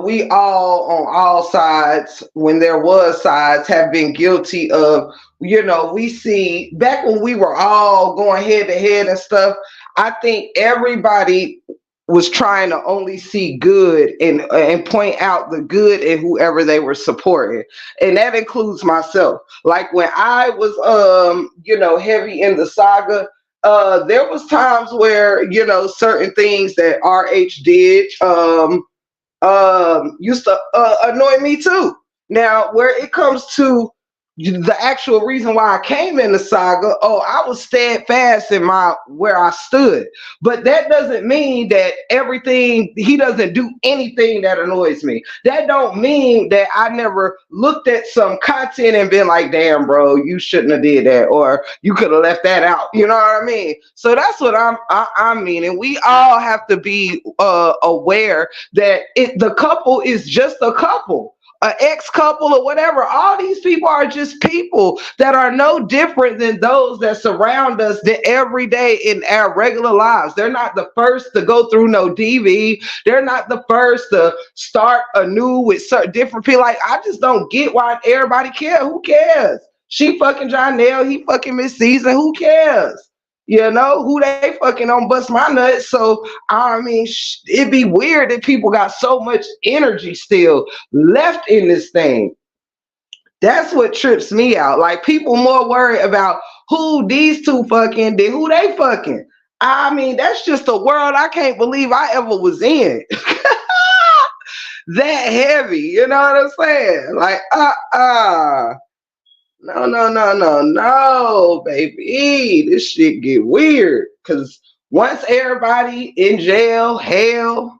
we all on all sides, when there was sides, have been guilty of, we see back when we were all going head to head and stuff, I think everybody was trying to only see good and point out the good in whoever they were supporting. And that includes myself. Like when I was, heavy in the saga, there was times where certain things that RH did used to annoy me too. Now, where it comes to the actual reason why I came in the saga, I was steadfast in where I stood. But that doesn't mean that he doesn't do anything that annoys me. That don't mean that I never looked at some content and been like, damn, bro, you shouldn't have did that, or you could have left that out. You know what I mean? So that's what I mean. And we all have to be aware that the couple is just a couple. An ex-couple or whatever. All these people are just people that are no different than those that surround us every day in our regular lives. They're not the first to go through no DV. They're not the first to start anew with certain different people. Like, I just don't get why everybody cares. Who cares? She fucking Jonelle, he fucking Miss Season. Who cares? Who they fucking on bust my nuts. So, I mean, it'd be weird that people got so much energy still left in this thing. That's what trips me out. Like, people more worried about who these two fucking than who they fucking. I mean, that's just a world I can't believe I ever was in. that heavy. You know what I'm saying? Like, no, no, no, no, no, baby. This shit get weird. Cause once everybody in jail, hell,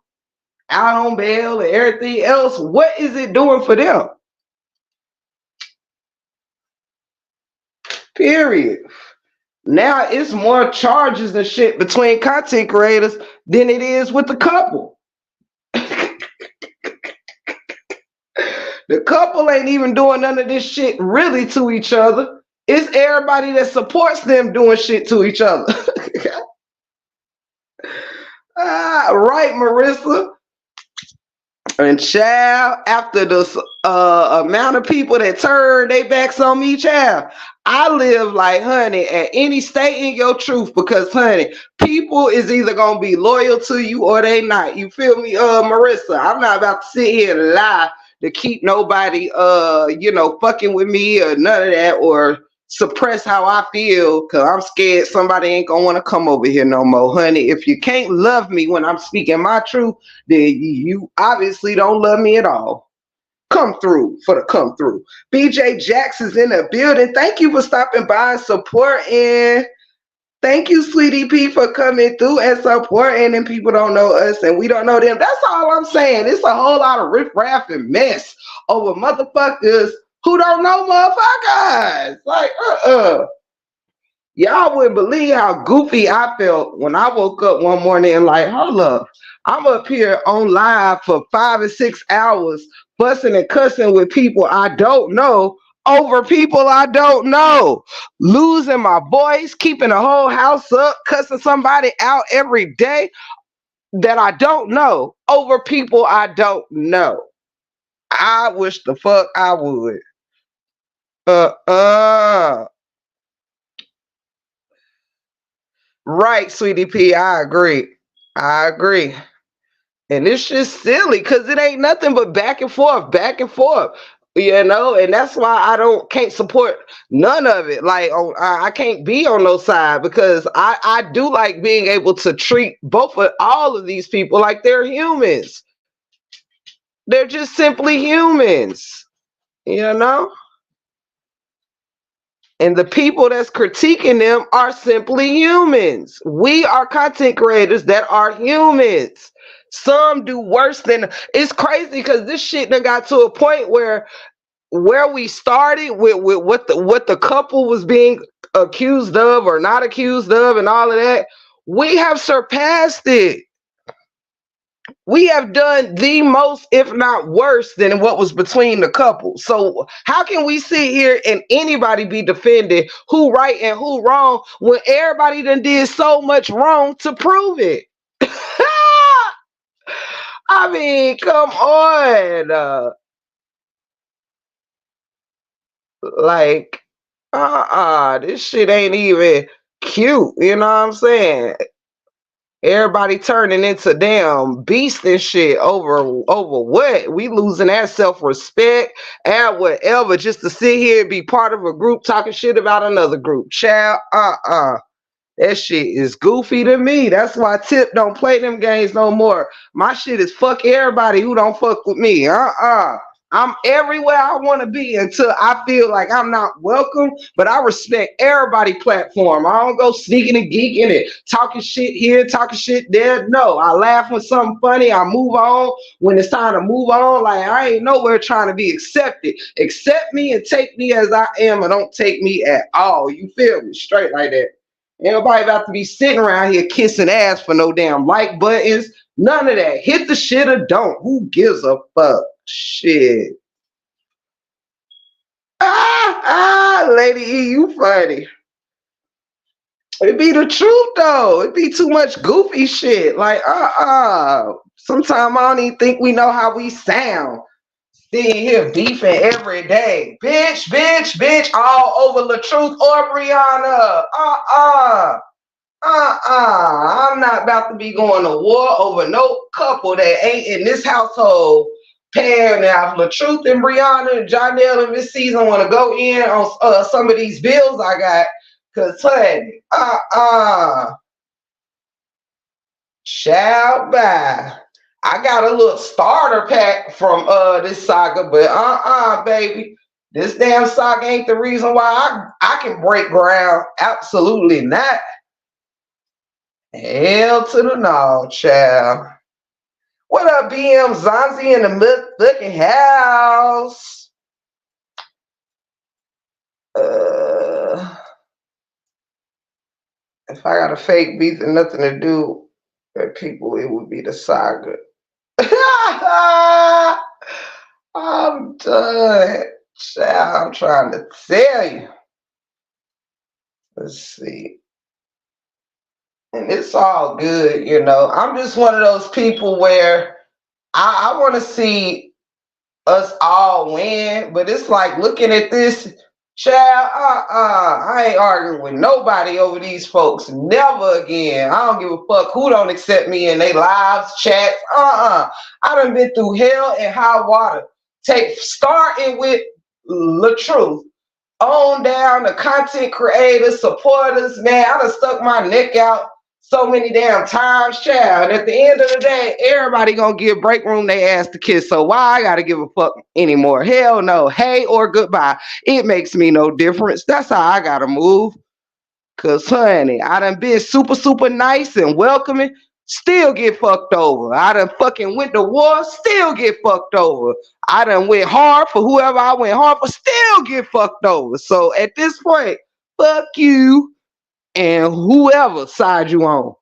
out on bail and everything else, what is it doing for them? Period. Now it's more charges and shit between content creators than it is with the couple. The couple ain't even doing none of this shit really to each other. It's everybody that supports them doing shit to each other. Right, Marissa. And child, after the amount of people that turn their backs on me, child, I live like, honey, at any state in your truth, because, honey, people is either gonna be loyal to you or they not. You feel me, Marissa? I'm not about to sit here and lie to keep nobody, fucking with me or none of that, or suppress how I feel, because I'm scared somebody ain't gonna want to come over here no more, honey. If you can't love me when I'm speaking my truth, then you obviously don't love me at all. Come through for the come through. BJ Jackson's in the building. Thank you for stopping by and supporting. Thank you, Sweetie P, for coming through and supporting. And people don't know us and we don't know them. That's all I'm saying. It's a whole lot of riffraff and mess over motherfuckers who don't know motherfuckers. Like, y'all wouldn't believe how goofy I felt when I woke up one morning and like, hold up, I'm up here on live for 5 or 6 hours, fussing and cussing with people I don't know over people I don't know, losing my voice, keeping the whole house up, cussing somebody out every day that I don't know over people I don't know. I wish the fuck I would. Uh uh. Right, Sweetie P, I agree. I agree. And it's just silly because it ain't nothing but back and forth, back and forth. And that's why I can't support none of it. Like, I can't be on no side, because I do like being able to treat both of all of these people like they're humans. They're just simply humans, you know? And the people that's critiquing them are simply humans. We are content creators that are humans. Some do worse than. It's crazy because this shit done got to a point where we started with what the couple was being accused of or not accused of and all of that. We have surpassed it. We have done the most, if not worse, than what was between the couple. So how can we sit here and anybody be defending who right and who wrong when everybody done did so much wrong to prove it? I mean, come on. Like, this shit ain't even cute. You know what I'm saying? Everybody turning into damn beast and shit over what? We losing that self-respect and whatever just to sit here and be part of a group talking shit about another group. Child, that shit is goofy to me. That's why Tip don't play them games no more. My shit is fuck everybody who don't fuck with me. I'm everywhere I want to be until I feel like I'm not welcome, but I respect everybody platform. I don't go sneaking and geeking and talking shit here, talking shit there. No, I laugh when something funny. I move on when it's time to move on. Like, I ain't nowhere trying to be accepted. Accept me and take me as I am, and don't take me at all. You feel me? Straight like that. Ain't nobody about to be sitting around here kissing ass for no damn like buttons. None of that. Hit the shit or don't. Who gives a fuck? Shit. Lady E, you funny. It be the truth though. It be too much goofy shit. Like, sometimes I don't even think we know how we sound. Sitting here beefing every day. Bitch, bitch, bitch, all over the truth or Brianna. I'm not about to be going to war over no couple that ain't in this household. Pam, now, LaTruth and Brianna and Jonelle in this season want to go in on some of these bills I got. Cause honey, shout by. I got a little starter pack from this saga, but baby. This damn saga ain't the reason why I can break ground. Absolutely not. Hell to the no, child. What up, BM Zanzi in the motherfucking house? If I got a fake beef and nothing to do with people, it would be the saga. I'm done. Child, I'm trying to tell you. Let's see. And it's all good, you know. I'm just one of those people where I want to see us all win, but it's like looking at this child. I ain't arguing with nobody over these folks. Never again. I don't give a fuck who don't accept me in their lives, chats. I done been through hell and high water. Starting with the truth on down the content creators, supporters, man. I done stuck my neck out so many damn times, child. And at the end of the day, everybody gonna give break room they ass to kiss. So why I gotta give a fuck anymore? Hell no. Hey or goodbye. It makes me no difference. That's how I gotta move. Cause honey, I done been super, super nice and welcoming. Still get fucked over. I done fucking went to war, still get fucked over. I done went hard for whoever I went hard for, still get fucked over. So at this point, fuck you and whoever side you on.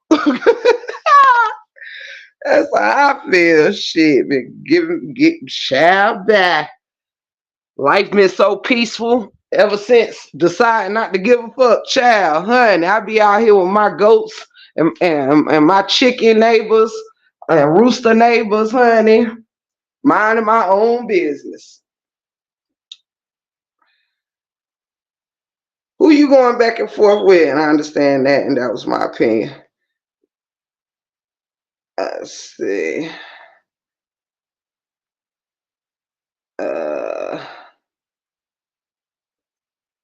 That's how I feel. Shit, man. Get child back. Life been so peaceful ever since deciding not to give a fuck, child. Honey, I be out here with my goats and my chicken neighbors and rooster neighbors, honey, minding my own business. Who you going back and forth with? And I understand that, and that was my opinion. Let's see.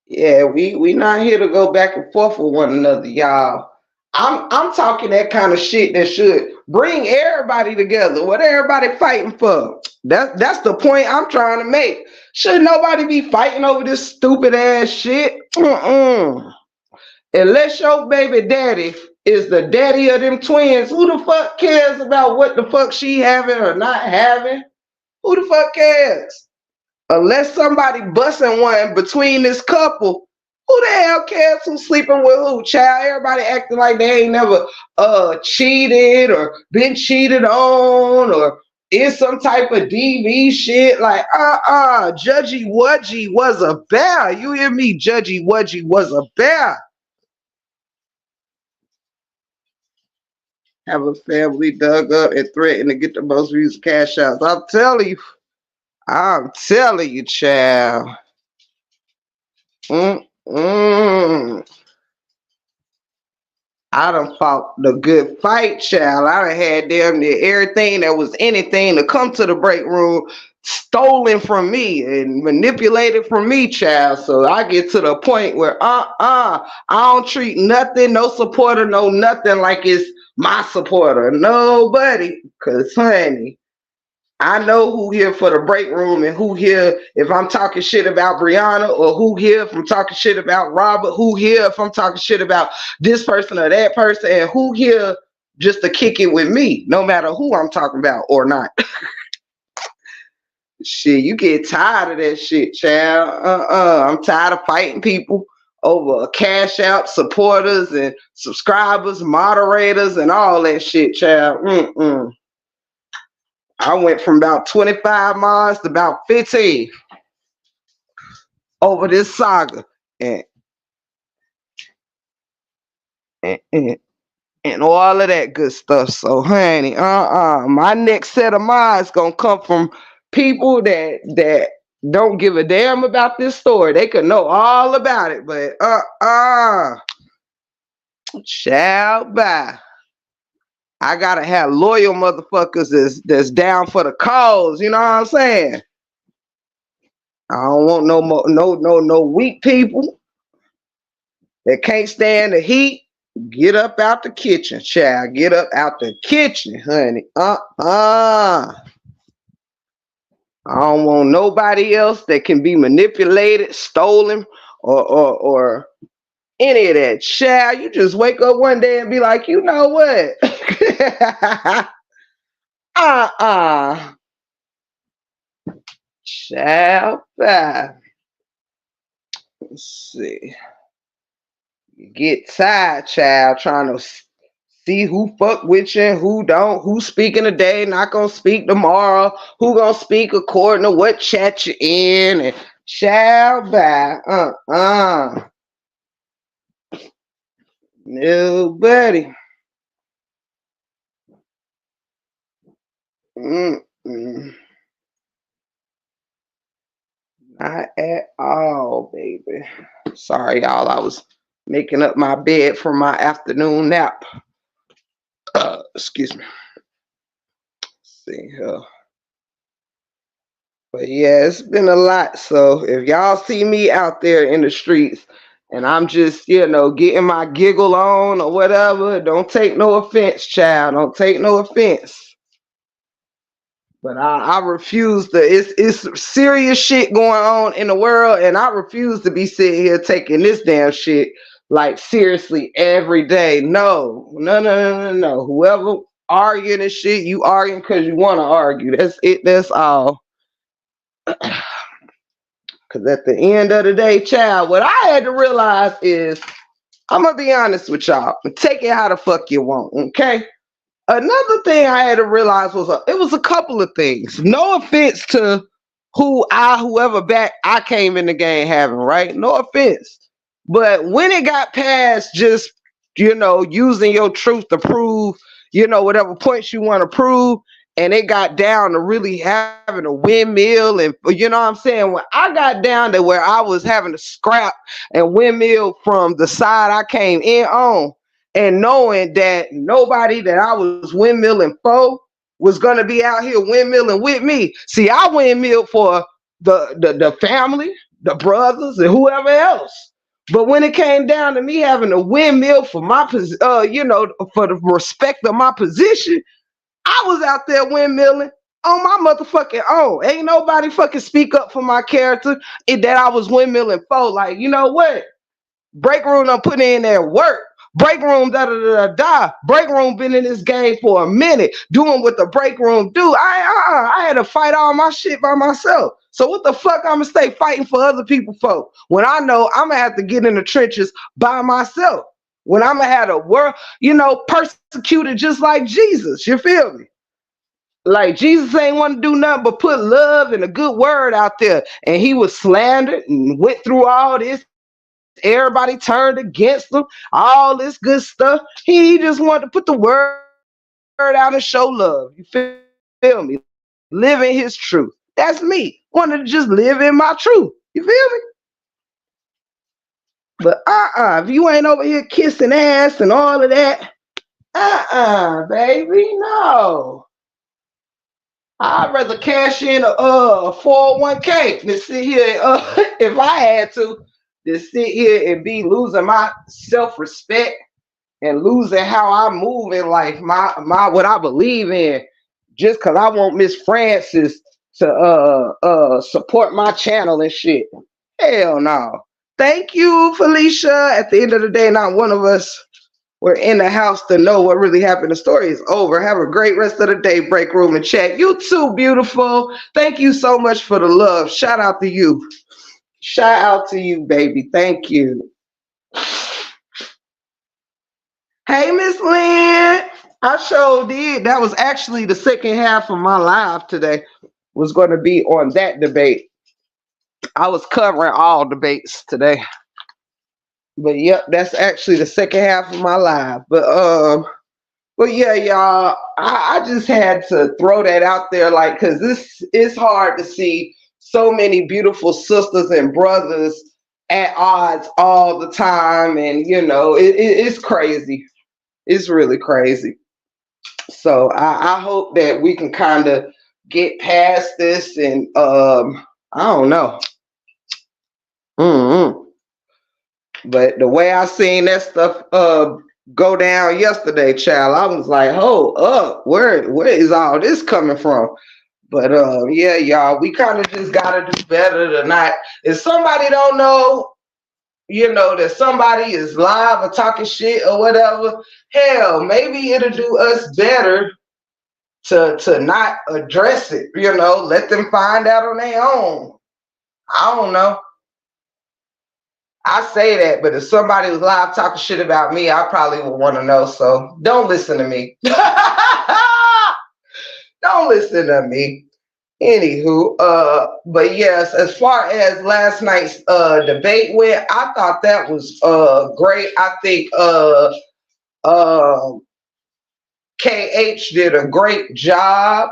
Yeah, we not here to go back and forth with one another, y'all. I'm talking that kind of shit that should bring everybody together. What everybody fighting for? That's the point I'm trying to make. Should nobody be fighting over this stupid ass shit? Unless your baby daddy is the daddy of them twins, who the fuck cares about what the fuck she having or not having? Who the fuck cares? Unless somebody busting one between this couple, who the hell cares who's sleeping with who? Child, everybody acting like they ain't never cheated or been cheated on or is some type of DV shit. Like, Judgy Wudgy was a bear. You hear me? Judgy Wudgy was a bear. Have a family dug up and threatened to get the most views cash outs. I'm telling you, child. I done fought the good fight, child. I done had damn near everything that was anything to come to the break room stolen from me and manipulated from me, child. So I get to the point where I don't treat nothing, no supporter, no nothing like it's my supporter. Nobody. Cause honey, I know who here for the break room and who here if I'm talking shit about Brianna or who here if I'm talking shit about Robert, who here if I'm talking shit about this person or that person, and who here just to kick it with me, no matter who I'm talking about or not. Shit, you get tired of that shit, child. I'm tired of fighting people over cash out supporters and subscribers, moderators, and all that shit, child. I went from about 25 miles to about 15 over this saga. And all of that good stuff. So, honey, my next set of minds gonna come from people that don't give a damn about this story. They could know all about it, but child bye. I gotta have loyal motherfuckers that's down for the cause. You know what I'm saying? I don't want no weak people that can't stand the heat. Get up out the kitchen, child. Get up out the kitchen, honey. I don't want nobody else that can be manipulated, stolen, or any of that. Child, you just wake up one day and be like, you know what? uh-uh. Child, let's see. You get tired, child, trying to see who fuck with you and who don't, who speaking today, not gonna speak tomorrow, who gonna speak according to what chat you in, and child, nobody. Mm-mm. Not at all, baby. Sorry, y'all. I was making up my bed for my afternoon nap. Excuse me. See here. But yeah, it's been a lot. So if y'all see me out there in the streets and I'm just, getting my giggle on or whatever, don't take no offense, child. Don't take no offense. But I refuse to. It's serious shit going on in the world, and I refuse to be sitting here taking this damn shit like seriously every day. No, no, no, no, no, no. Whoever arguing this shit, you arguing because you want to argue. That's it. That's all. Because at the end of the day, child, what I had to realize is, I'm gonna be honest with y'all. Take it how the fuck you want, okay? Another thing I had to realize was it was a couple of things. No offense to whoever back I came in the game having, right? No offense. But when it got past just, using your truth to prove, whatever points you want to prove, and it got down to really having a windmill, and you know what I'm saying? When I got down to where I was having to scrap and windmill from the side I came in on, and knowing that nobody that I was windmilling for was gonna be out here windmilling with me. See, I windmill for the family, the brothers, and whoever else. But when it came down to me having a windmill for my, for the respect of my position, I was out there windmilling on my motherfucking own. Ain't nobody fucking speak up for my character that I was windmilling for. Like, you know what? Break room done put in their work. Break room da. Break room been in this game for a minute, doing what the break room do. I had to fight all my shit by myself. So what the fuck I'ma stay fighting for other people for when I know I'ma have to get in the trenches by myself? When I'ma have the world, persecuted just like Jesus. You feel me? Like Jesus ain't want to do nothing but put love and a good word out there, and he was slandered and went through all this. Everybody turned against him, all this good stuff. He just wanted to put the word out and show love. You feel me? Live in his truth. That's me. Wanted to just live in my truth. You feel me? But if you ain't over here kissing ass and all of that, baby, no. I'd rather cash in a 401k than sit here, if I had to sit here and be losing my self-respect and losing how I move in life, my what I believe in, just cause I want Miss Francis to support my channel and shit. Hell no. Thank you, Felicia. At the end of the day, not one of us were in the house to know what really happened. The story is over. Have a great rest of the day, break room and chat. You too, beautiful. Thank you so much for the love. Shout out to you. Shout out to you, baby. Thank you. Hey, Miss Lynn. I sure did. That was actually the second half of my live today. Was going to be on that debate. I was covering all debates today. But yep, that's actually the second half of my live. But yeah, y'all, I just had to throw that out there, like, cause this is hard to see so many beautiful sisters and brothers at odds all the time, and it's crazy. It's really crazy. So I hope that we can kind of get past this, and I don't know. Mm-hmm. But the way I seen that stuff go down yesterday, child. I was like, hold up, where is all this coming from? But yeah, y'all, we kind of just gotta do better tonight. If somebody don't know, that somebody is live or talking shit or whatever, hell, maybe it'll do us better to not address it. Let them find out on their own. I don't know. I say that, but if somebody was live talking shit about me, I probably would want to know. So don't listen to me. Don't listen to me. Anywho, but yes, as far as last night's debate went, I thought that was great. I think uh KH did a great job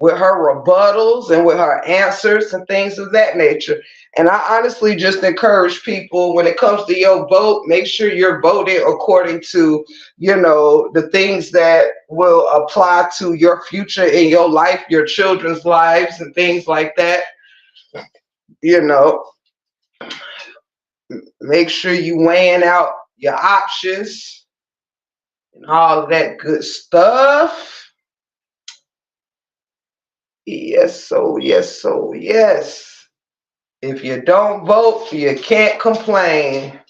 with her rebuttals and with her answers and things of that nature. And I honestly just encourage people, when it comes to your vote, make sure you're voting according to, the things that will apply to your future in your life, your children's lives, and things like that. You know, make sure you weighing out your options and all of that good stuff. Yes, yes. If you don't vote, you can't complain.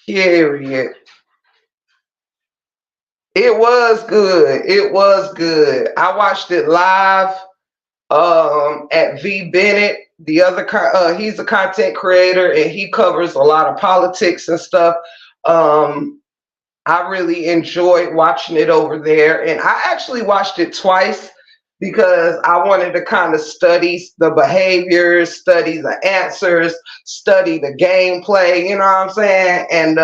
Period. It was good. It was good. I watched it live at V Bennett. The other he's a content creator and he covers a lot of politics and stuff. I really enjoyed watching it over there, and I actually watched it twice because I wanted to kind of study the behaviors, study the answers, study the gameplay, you know what I'm saying? And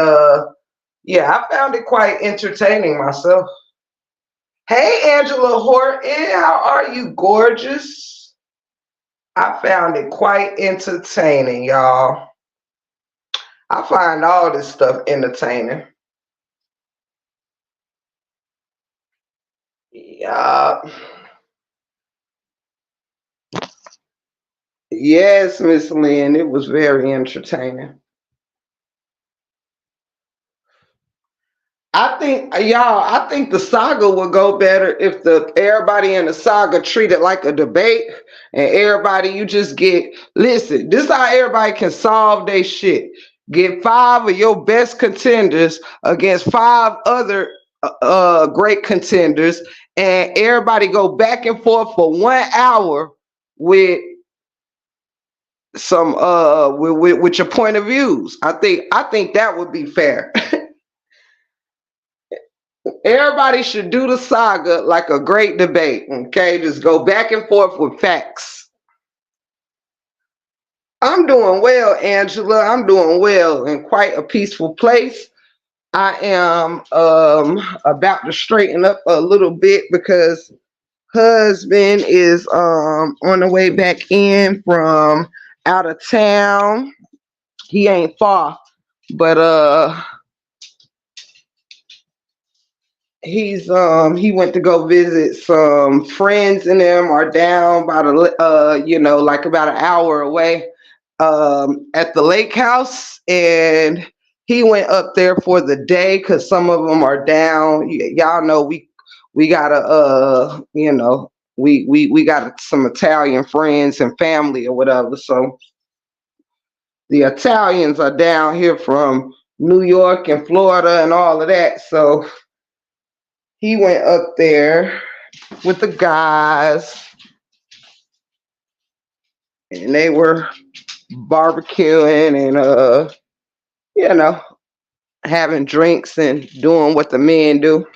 yeah, I found it quite entertaining myself. Hey, Angela Horton, how are you, gorgeous? I found it quite entertaining, y'all. I find all this stuff entertaining. Yeah. Yes, Miss Lynn, it was very entertaining. I think the saga would go better if the everybody in the saga treated like a debate, and everybody you just listen. This is how everybody can solve their shit. Get five of your best contenders against five other great contenders, and everybody go back and forth for 1 hour with some with your point of views. I think that would be fair. Everybody should do the saga like a great debate. Okay, just go back and forth with facts. I'm doing well, Angela. I'm doing well in quite a peaceful place. I am about to straighten up a little bit because husband is on the way back in from out of town. He ain't far, but he went to go visit some friends, and them are down by the like about an hour away at the lake house, and he went up there for the day because some of them are down. Y'all know we got we got some Italian friends and family or whatever, so the Italians are down here from New York and Florida and all of that, so he went up there with the guys, and they were barbecuing and having drinks and doing what the men do.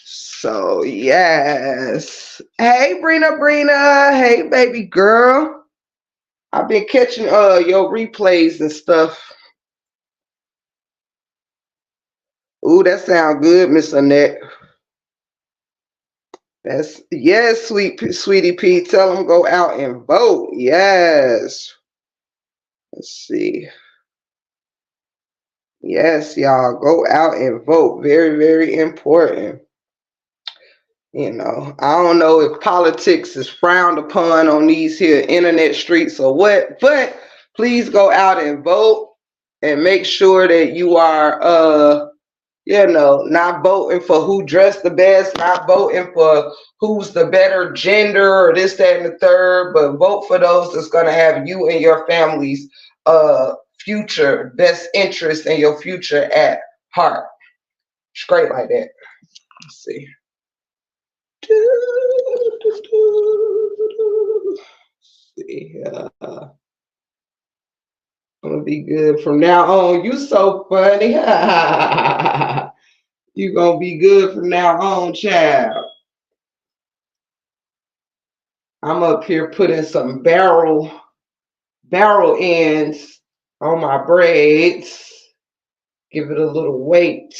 So yes. Hey, Brina. Hey, baby girl. I've been catching your replays and stuff. Ooh, that sound good, Miss Annette. That's yes, sweetie P. Tell them go out and vote. Yes. Let's see. Yes, y'all go out and vote. Very, very important. I don't know if politics is frowned upon on these here internet streets or what, but please go out and vote. and make sure that you are not voting for who dressed the best, not voting for who's the better gender or this, that, and the third, but vote for those that's gonna have you and your family's future best interest and your future at heart. Straight like that. Let's see. See, I'm gonna be good from now on. You so funny. You gonna be good from now on, child. I'm up here putting some barrel ends on my braids. Give it a little weight.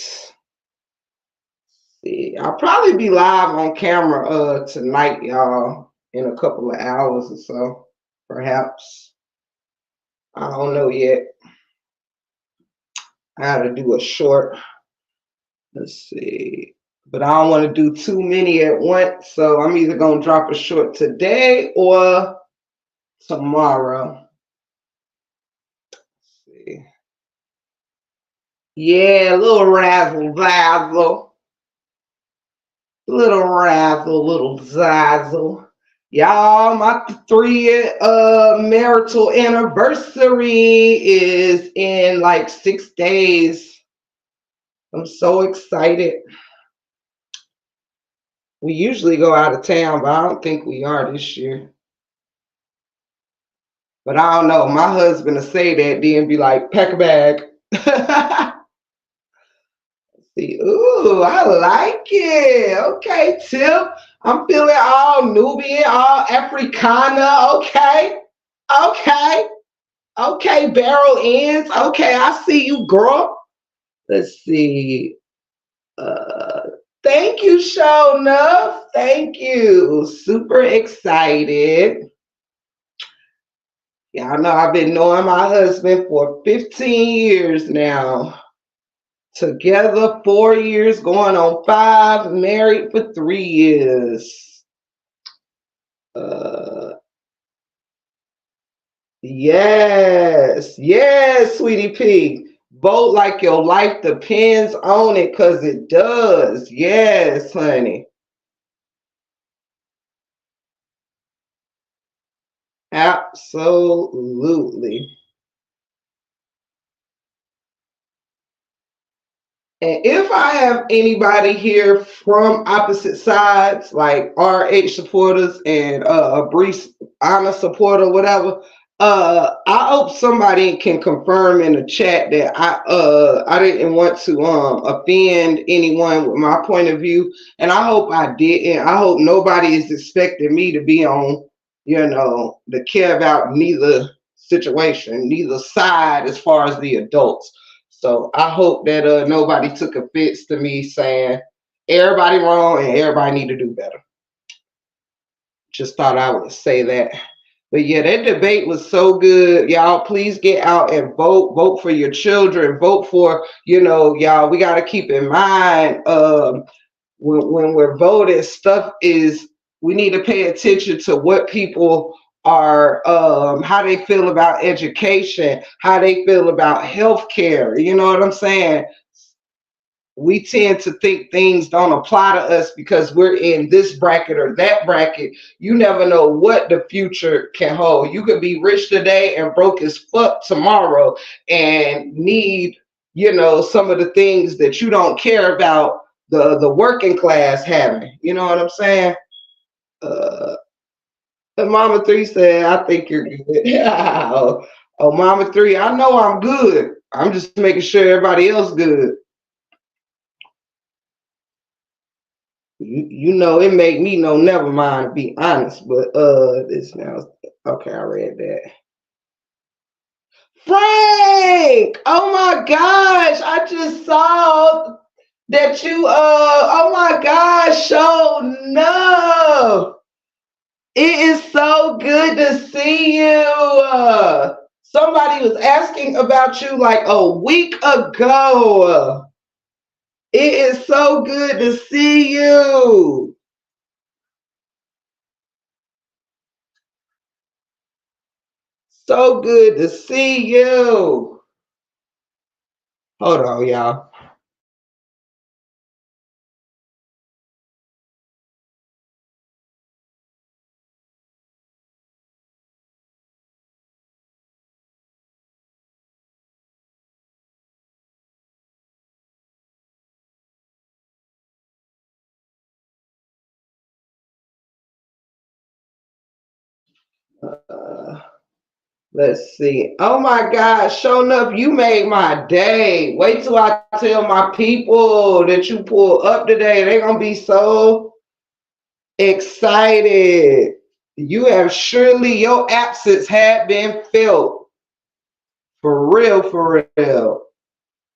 See, I'll probably be live on camera tonight, y'all, in a couple of hours or so, perhaps. I don't know yet. I had to do a short. Let's see. But I don't want to do too many at once, so I'm either gonna drop a short today or tomorrow. Let's see. Yeah, a little razzle dazzle. Little razzle, little zazzle. Y'all, my 3-year marital anniversary is in like 6 days. I'm so excited. We usually go out of town, but I don't think we are this year. But I don't know. My husband will say that, then be like, pack a bag. See, ooh, I like it. Okay, Tip. I'm feeling all Nubian, all Africana. Okay, okay, okay. Barrel ends. Okay, I see you, girl. Let's see. Uh, Thank you, show enough. Thank you. Super excited. Y'all know I've been knowing my husband for 15 years now. Together 4 years, going on 5, married for 3 years. Uh, yes, sweetie P. Vote like your life depends on it, because it does. Yes, honey. Absolutely. And if I have anybody here from opposite sides, like RH supporters and Brees Honor supporter, whatever, I hope somebody can confirm in the chat that I didn't want to offend anyone with my point of view, and I hope I didn't. I hope nobody is expecting me to be on, to care about neither situation, neither side as far as the adults. So I hope that nobody took offense to me saying everybody wrong and everybody need to do better. Just thought I would say that. But yeah, that debate was so good. Y'all, please get out and vote. Vote for your children. Vote for, y'all, we got to keep in mind when we're voting, we need to pay attention to what people are, how they feel about education, how they feel about healthcare. You know what I'm saying? We tend to think things don't apply to us because we're in this bracket or that bracket. You never know what the future can hold. You could be rich today and broke as fuck tomorrow and need, some of the things that you don't care about the working class having. You know what I'm saying? Uh, Mama 3 said, I think you're good. Oh, Mama 3, I know I'm good. I'm just making sure everybody else good. You know, it made me know never mind to be honest, but this now okay, I read that. Frank! Oh my gosh, I just saw that you oh my gosh, show no. It is so good to see you. Somebody was asking about you like a week ago. It is so good to see you. So good to see you. Hold on, y'all. Uh, let's see. Oh my God, showing up, you made my day. Wait till I tell my people that you pulled up today. They're gonna be so excited. You have surely your absence had been felt. For real, for real.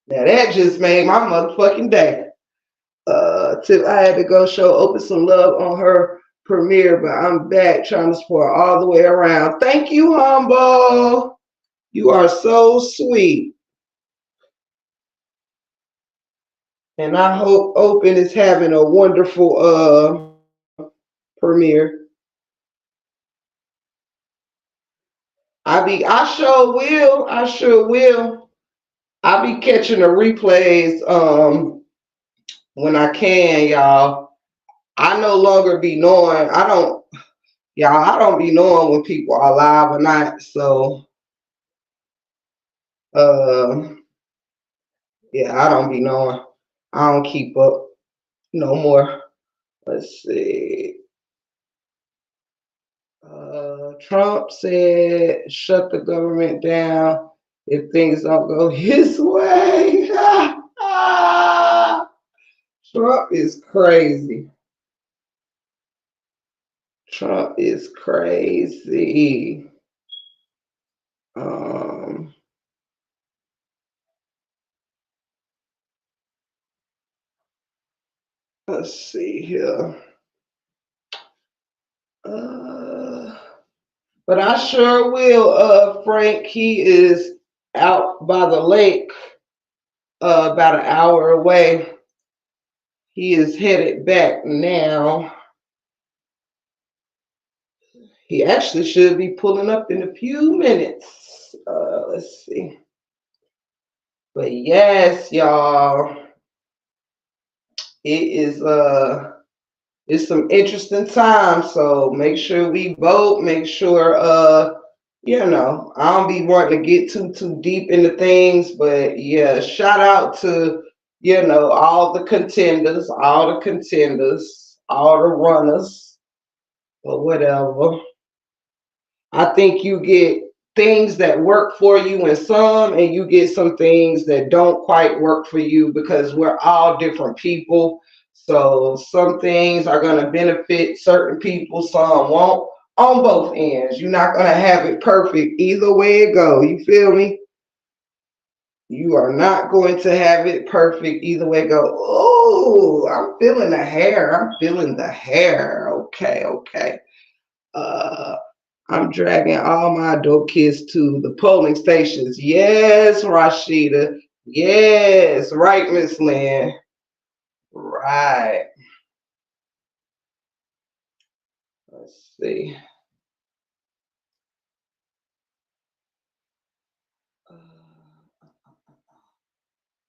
Now that just made my motherfucking day. Tip I had to go show Open some love on her premiere, but I'm back trying to support all the way around. Thank you, Humble. You are so sweet. And I hope Open is having a wonderful premiere. I sure will. I be catching the replays when I can, y'all. I no longer be knowing. I don't be knowing when people are live or not. So uh yeah, I don't be knowing. I don't keep up no more. Let's see. Trump said, shut the government down if things don't go his way. Trump is crazy. Trump is crazy. Um, let's see here. Uh, but I sure will, Frank. He is out by the lake, about an hour away. He is headed back now. He actually should be pulling up in a few minutes. Let's see. But yes, y'all, it is it's some interesting times. So make sure we vote. Make sure I don't be wanting to get too deep into things, but yeah, shout out to all the contenders, all the runners, or whatever. I think you get things that work for you and you get some things that don't quite work for you because we're all different people. So some things are going to benefit certain people, some won't. On both ends, you're not going to have it perfect either way it go. You feel me? You are not going to have it perfect either way it go. Oh, I'm feeling the hair. I'm feeling the hair. Okay, okay. Uh, I'm dragging all my adult kids to the polling stations. Yes, Rashida. Yes, right, Miss Lynn. Right. Let's see.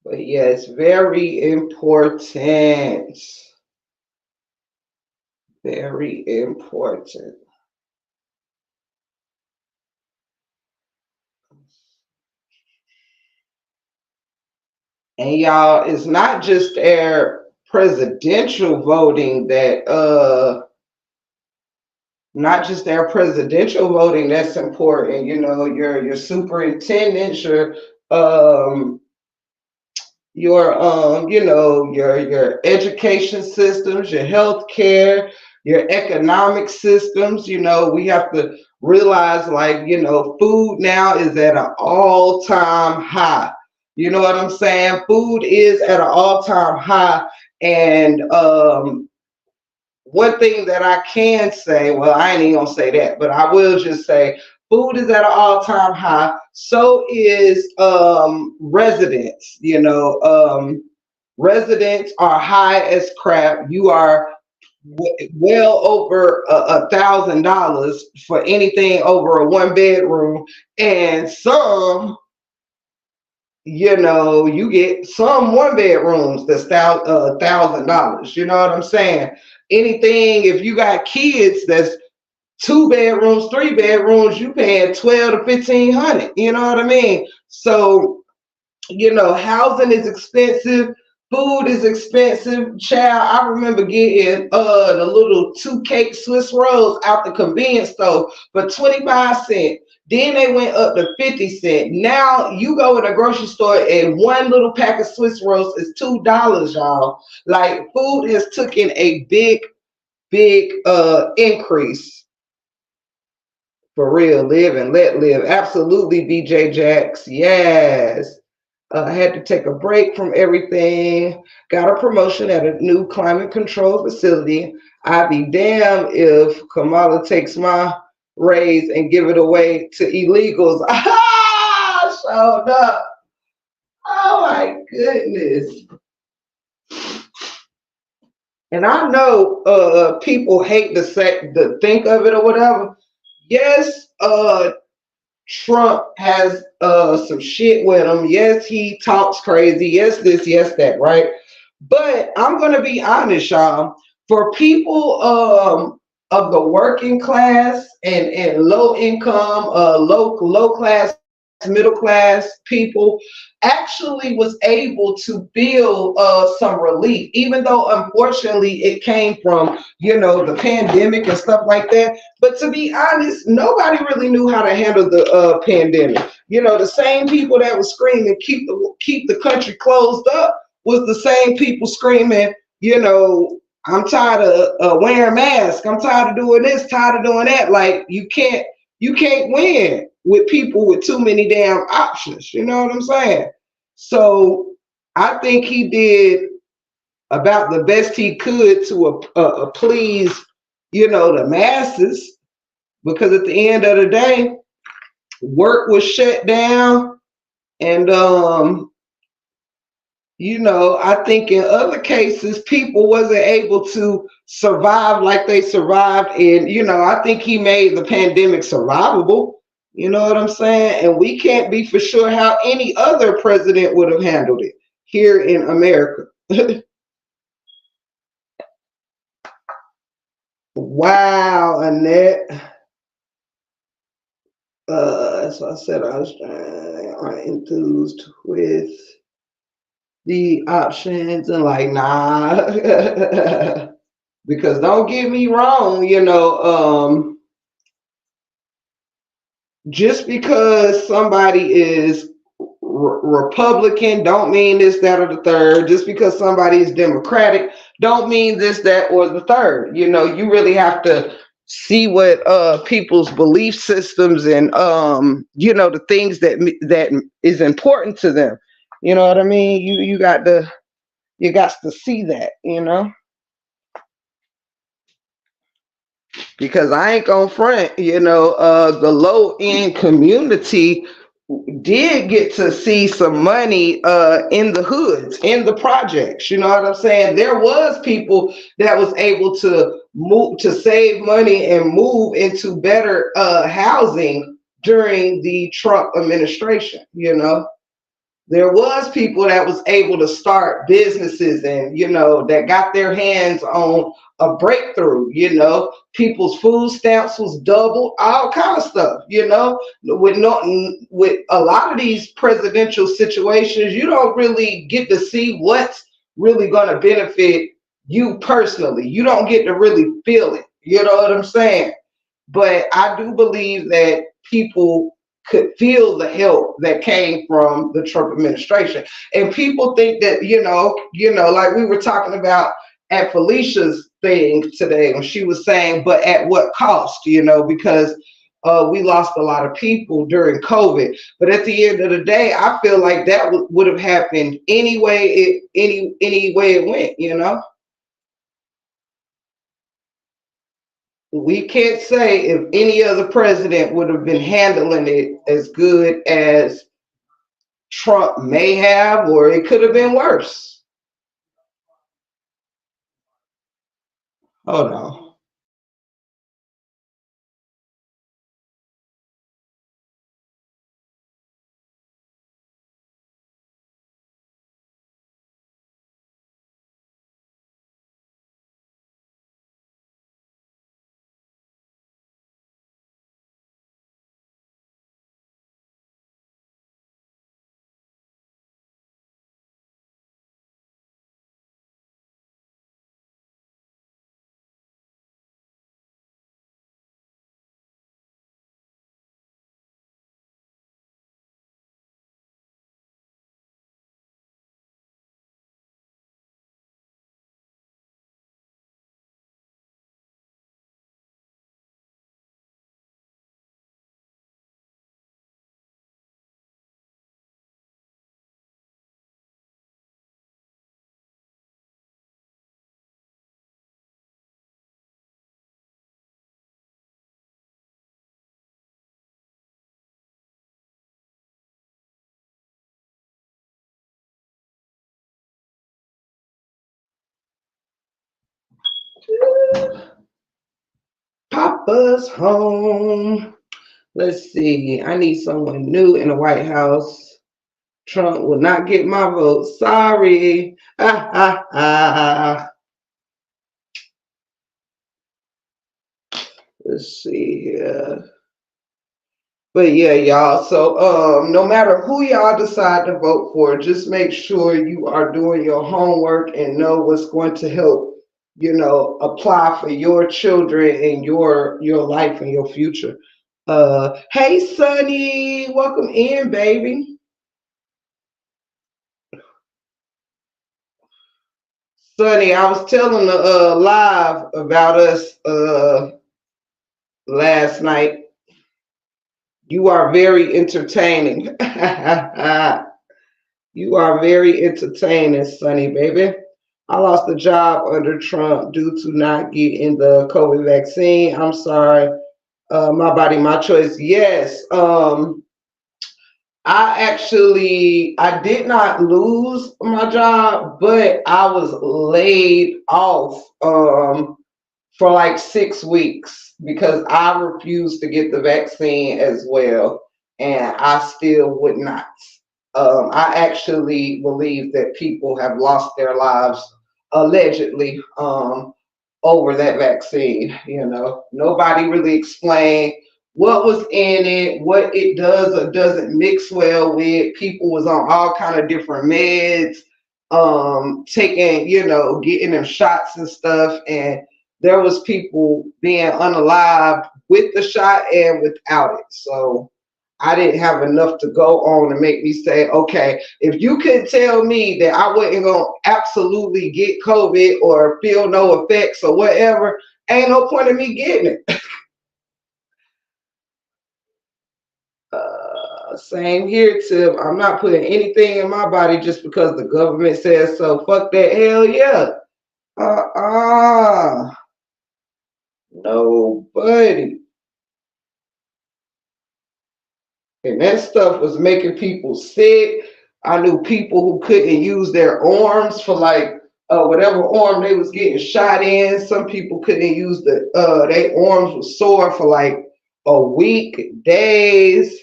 But yeah, it's very important. Very important. And y'all, it's not just their presidential voting that not just their presidential voting that's important. Your superintendents, um your education systems, your healthcare, your economic systems. We have to realize, like, food now is at an all-time high. You know what I'm saying? Food is at an all-time high. And one thing that I can say, well, I ain't even gonna say that, but I will just say food is at an all-time high. So is residents. Residents are high as crap. You are well over $1,000 for anything over a one bedroom, and some you get some one bedrooms that's $1,000. You know what I'm saying? Anything if you got kids that's 2 bedrooms, 3 bedrooms, you paying 12 to 1,500. You know what I mean? So housing is expensive, food is expensive. Child, I remember getting the little two cake Swiss rolls out the convenience store for 25 cents. Then they went up to 50 cents. Now you go in a grocery store and one little pack of Swiss rolls is $2, y'all. Like food has taken a big increase. For real, live and let live. Absolutely, BJ Jacks. Yes. I had to take a break from everything. Got a promotion at a new climate control facility. I'd be damned if Kamala takes my raise and give it away to illegals. Ah, showed up. Oh my goodness. And I know people hate to think of it or whatever. Yes, Trump has some shit with him. Yes, he talks crazy. Yes, this, yes, that, right? But I'm gonna be honest, y'all. For people of the working class and low income, low class, middle class people, actually was able to feel some relief, even though unfortunately it came from the pandemic and stuff like that. But to be honest, nobody really knew how to handle the pandemic. The same people that was screaming keep the country closed up was the same people screaming, I'm tired of wearing masks. I'm tired of doing this, tired of doing that. Like you can't win with people with too many damn options. You know what I'm saying? So I think he did about the best he could to please, the masses, because at the end of the day, work was shut down, and I think in other cases people wasn't able to survive like they survived, and I think he made the pandemic survivable. You know what I'm saying? And we can't be for sure how any other president would have handled it here in America. Wow, Annette. As I said, I was enthused with the options and like, nah. Because don't get me wrong, just because somebody is Republican don't mean this, that, or the third. Just because somebody is Democratic don't mean this, that, or the third. You really have to see what people's belief systems and the things that is important to them. You know what I mean? You got to see that. Because I ain't gonna front, the low end community did get to see some money in the hoods, in the projects. You know what I'm saying? There was people that was able to move to save money and move into better housing during the Trump administration. There was people that was able to start businesses and that got their hands on a breakthrough. People's food stamps was doubled, all kind of stuff. With a lot of these presidential situations, you don't really get to see what's really going to benefit you personally. You don't get to really feel it. You know what I'm saying? But I do believe that people could feel the help that came from the Trump administration. And people think that, like we were talking about at Felicia's thing today when she was saying, but at what cost, because we lost a lot of people during COVID. But at the end of the day, I feel like that would have happened any way it went. We can't say if any other president would have been handling it as good as Trump may have, or it could have been worse. Hold on. Papa's home. Let's see. I need someone new in the White House. Trump will not get my vote. Sorry. Let's see here. But yeah, y'all. So no matter who y'all decide to vote for, just make sure you are doing your homework and know what's going to help, apply for your children and your life and your future. Hey Sonny, welcome in, baby. Sonny, I was telling the live about us last night. You are very entertaining. You are very entertaining, Sonny, baby. I lost a job under Trump due to not getting the COVID vaccine. I'm sorry. My body, my choice. Yes. I did not lose my job, but I was laid off for like 6 weeks because I refused to get the vaccine as well, and I still would not. I actually believe that people have lost their lives allegedly over that vaccine. Nobody really explained what was in it, what it does or doesn't mix well with. People was on all kind of different meds, taking, getting them shots and stuff, and there was people being unalived with the shot and without it. So I didn't have enough to go on to make me say, okay, if you could tell me that I wasn't going to absolutely get COVID or feel no effects or whatever, ain't no point in me getting it. Same here, Tim. I'm not putting anything in my body just because the government says so. Fuck that. Hell yeah. Uh-uh. Nobody. And that stuff was making people sick. I knew people who couldn't use their arms for like whatever arm they was getting shot in. Some people couldn't use their arms were sore for like a week, days,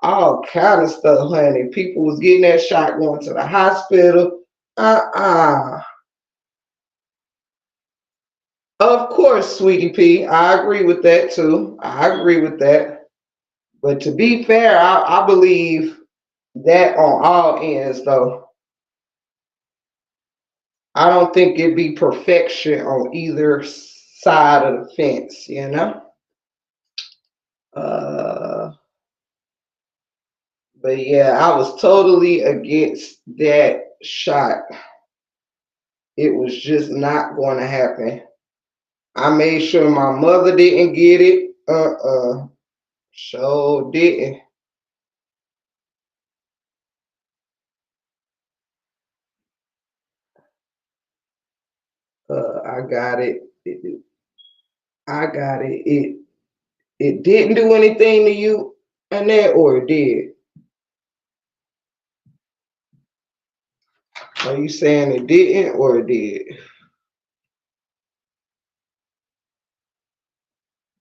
all kind of stuff, honey. People was getting that shot going to the hospital. Uh-uh. Of course, sweetie P. I agree with that too. I agree with that. But to be fair, I believe that on all ends, though. I don't think it'd be perfection on either side of the fence. Uh, but yeah, I was totally against that shot. It was just not going to happen. I made sure my mother didn't get it. Sure didn't. I got it. I got it. It didn't do anything to you, Annette, or it did? Are you saying it didn't or it did?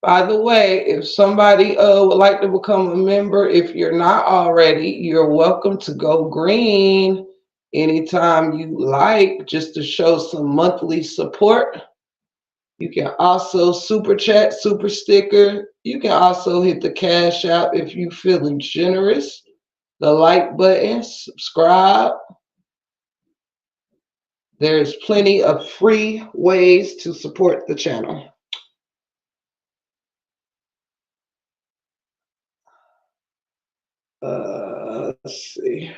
By the way, if somebody would like to become a member, if you're not already, you're welcome to go green anytime you like, just to show some monthly support. You can also super chat, super sticker. You can also hit the cash app if you're feeling generous. The like button, subscribe. There's plenty of free ways to support the channel. Let's see.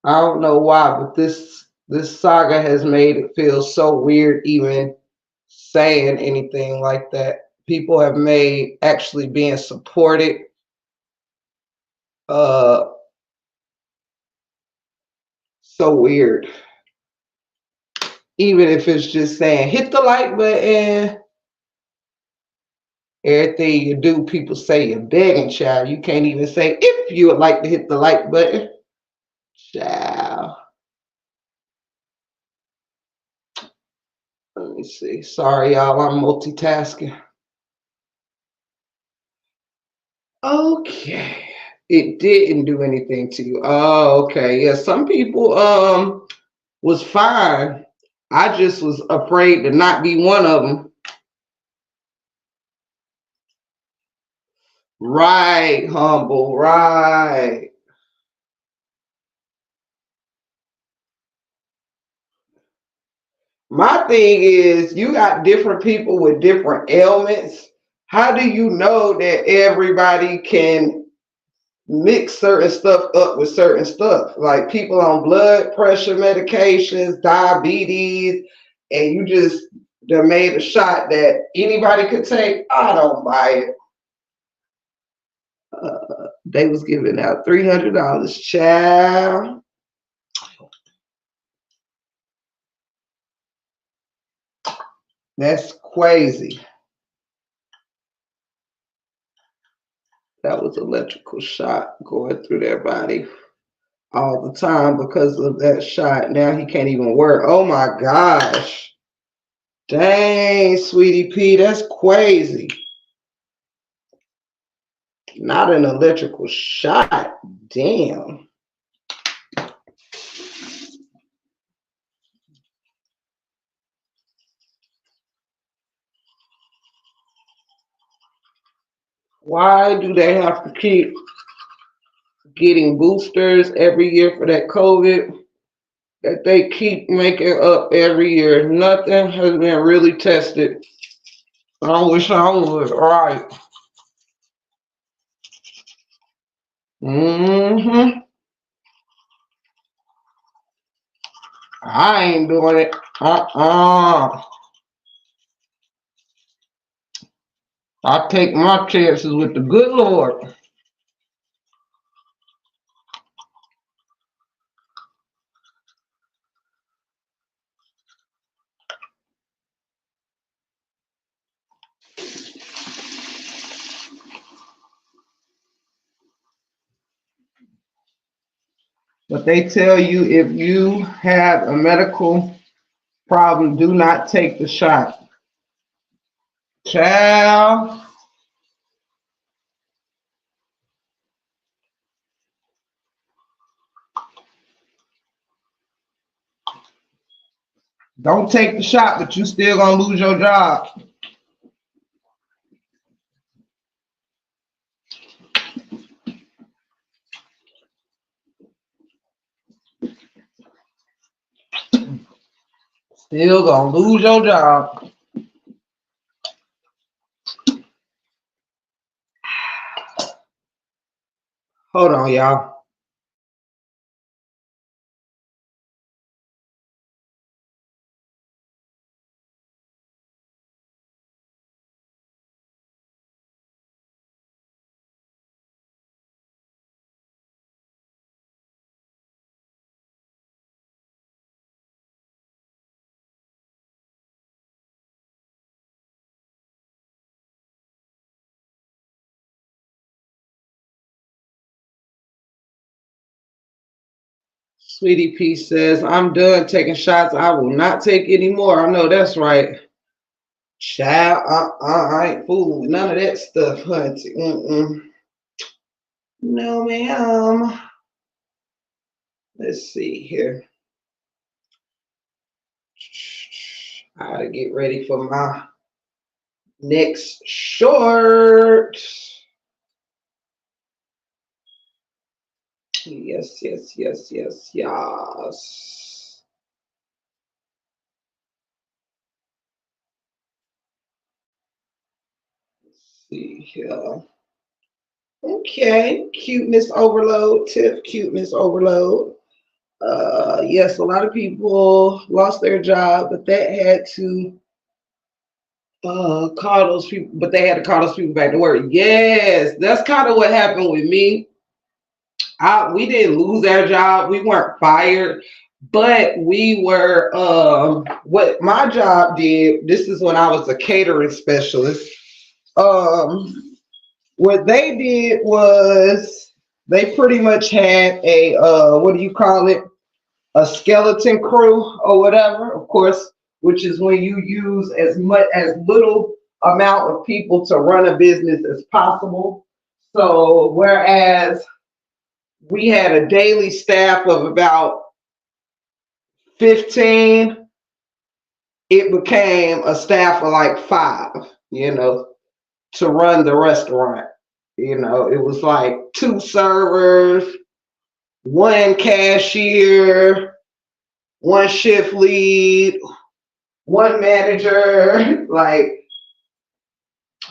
I don't know why, but this saga has made it feel so weird even saying anything like that. People have made actually being supported uh so weird. Even if it's just saying hit the like button, everything you do, people say you're begging, child. You can't even say if you would like to hit the like button. Child. me see. Sorry, y'all. I'm multitasking. Okay. It didn't do anything to you. Oh, okay. Yeah, some people was fine. I just was afraid to not be one of them. Right, humble, right. My thing is, you got different people with different ailments. How do you know that everybody can mix certain stuff up with certain stuff? Like people on blood pressure medications, diabetes, and you just they made a shot that anybody could take. I don't buy it. They was giving out $300, child. That's crazy. That was electrical shock going through their body all the time because of that shot. Now he can't even work. Oh my gosh. Dang, sweetie P, that's crazy. Not an electrical shot. Damn. Why do they have to keep getting boosters every year for that COVID that they keep making up every year? Nothing has been really tested. I wish I would. All right. Mm-hmm. I ain't doing it. I take my chances with the good Lord. But they tell you if you have a medical problem, do not take the shot. Child, don't take the shot, but you still gonna lose your job. Still gonna lose your job. Hold on, y'all. Sweetie P says, I'm done taking shots. I will not take any more. I know that's right. Child, I ain't fooling with none of that stuff, hunty. No, ma'am. Let's see here. I gotta get ready for my next short. Yes, yes, yes, yes, yes. Let's see here. Okay, cuteness overload, tip, cuteness overload. Yes, a lot of people lost their job, but that had to call those people, but they had to call those people back to work. Yes, that's kind of what happened with me. We didn't lose our job. We weren't fired, but we were. What my job did. This is when I was a catering specialist. What they did was they pretty much had a what do you call it? A skeleton crew or whatever. Of course, which is when you use as little amount of people to run a business as possible. So whereas we had a daily staff of about 15, it became a staff of like 5, to run the restaurant. It was like 2 servers, 1 cashier, 1 shift lead, 1 manager. Like,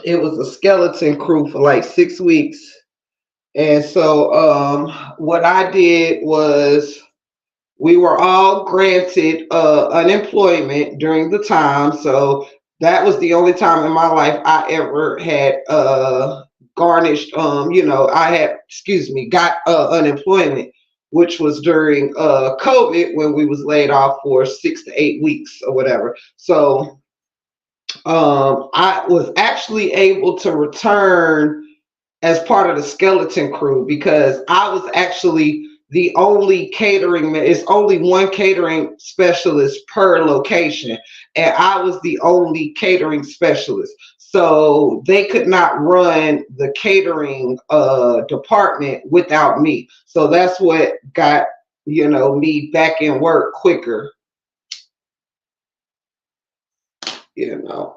it was a skeleton crew for like 6 weeks. And so what I did was we were all granted unemployment during the time. So that was the only time in my life I ever had garnished, I had, got unemployment, which was during COVID when we was laid off for 6 to 8 weeks or whatever. So I was actually able to return as part of the skeleton crew because I was actually the only catering. It's only 1 catering specialist per location, and I was the only catering specialist. So they could not run the catering department without me. So that's what got me back in work quicker. You know.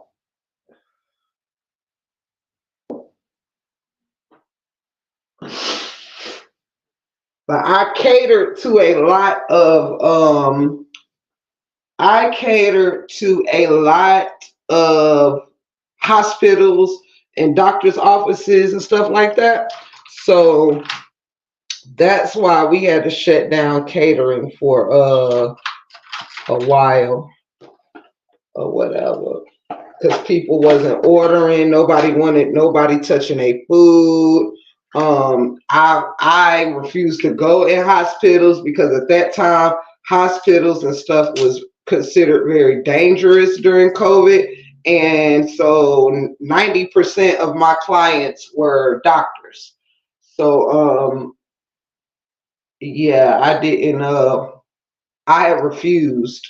But I catered to a lot of hospitals and doctors' offices and stuff like that. So that's why we had to shut down catering for a while or whatever. Because people wasn't ordering, nobody touching their food. I refused to go in hospitals because at that time hospitals and stuff was considered very dangerous during COVID, and so 90% of my clients were doctors. So yeah, I didn't. I had refused.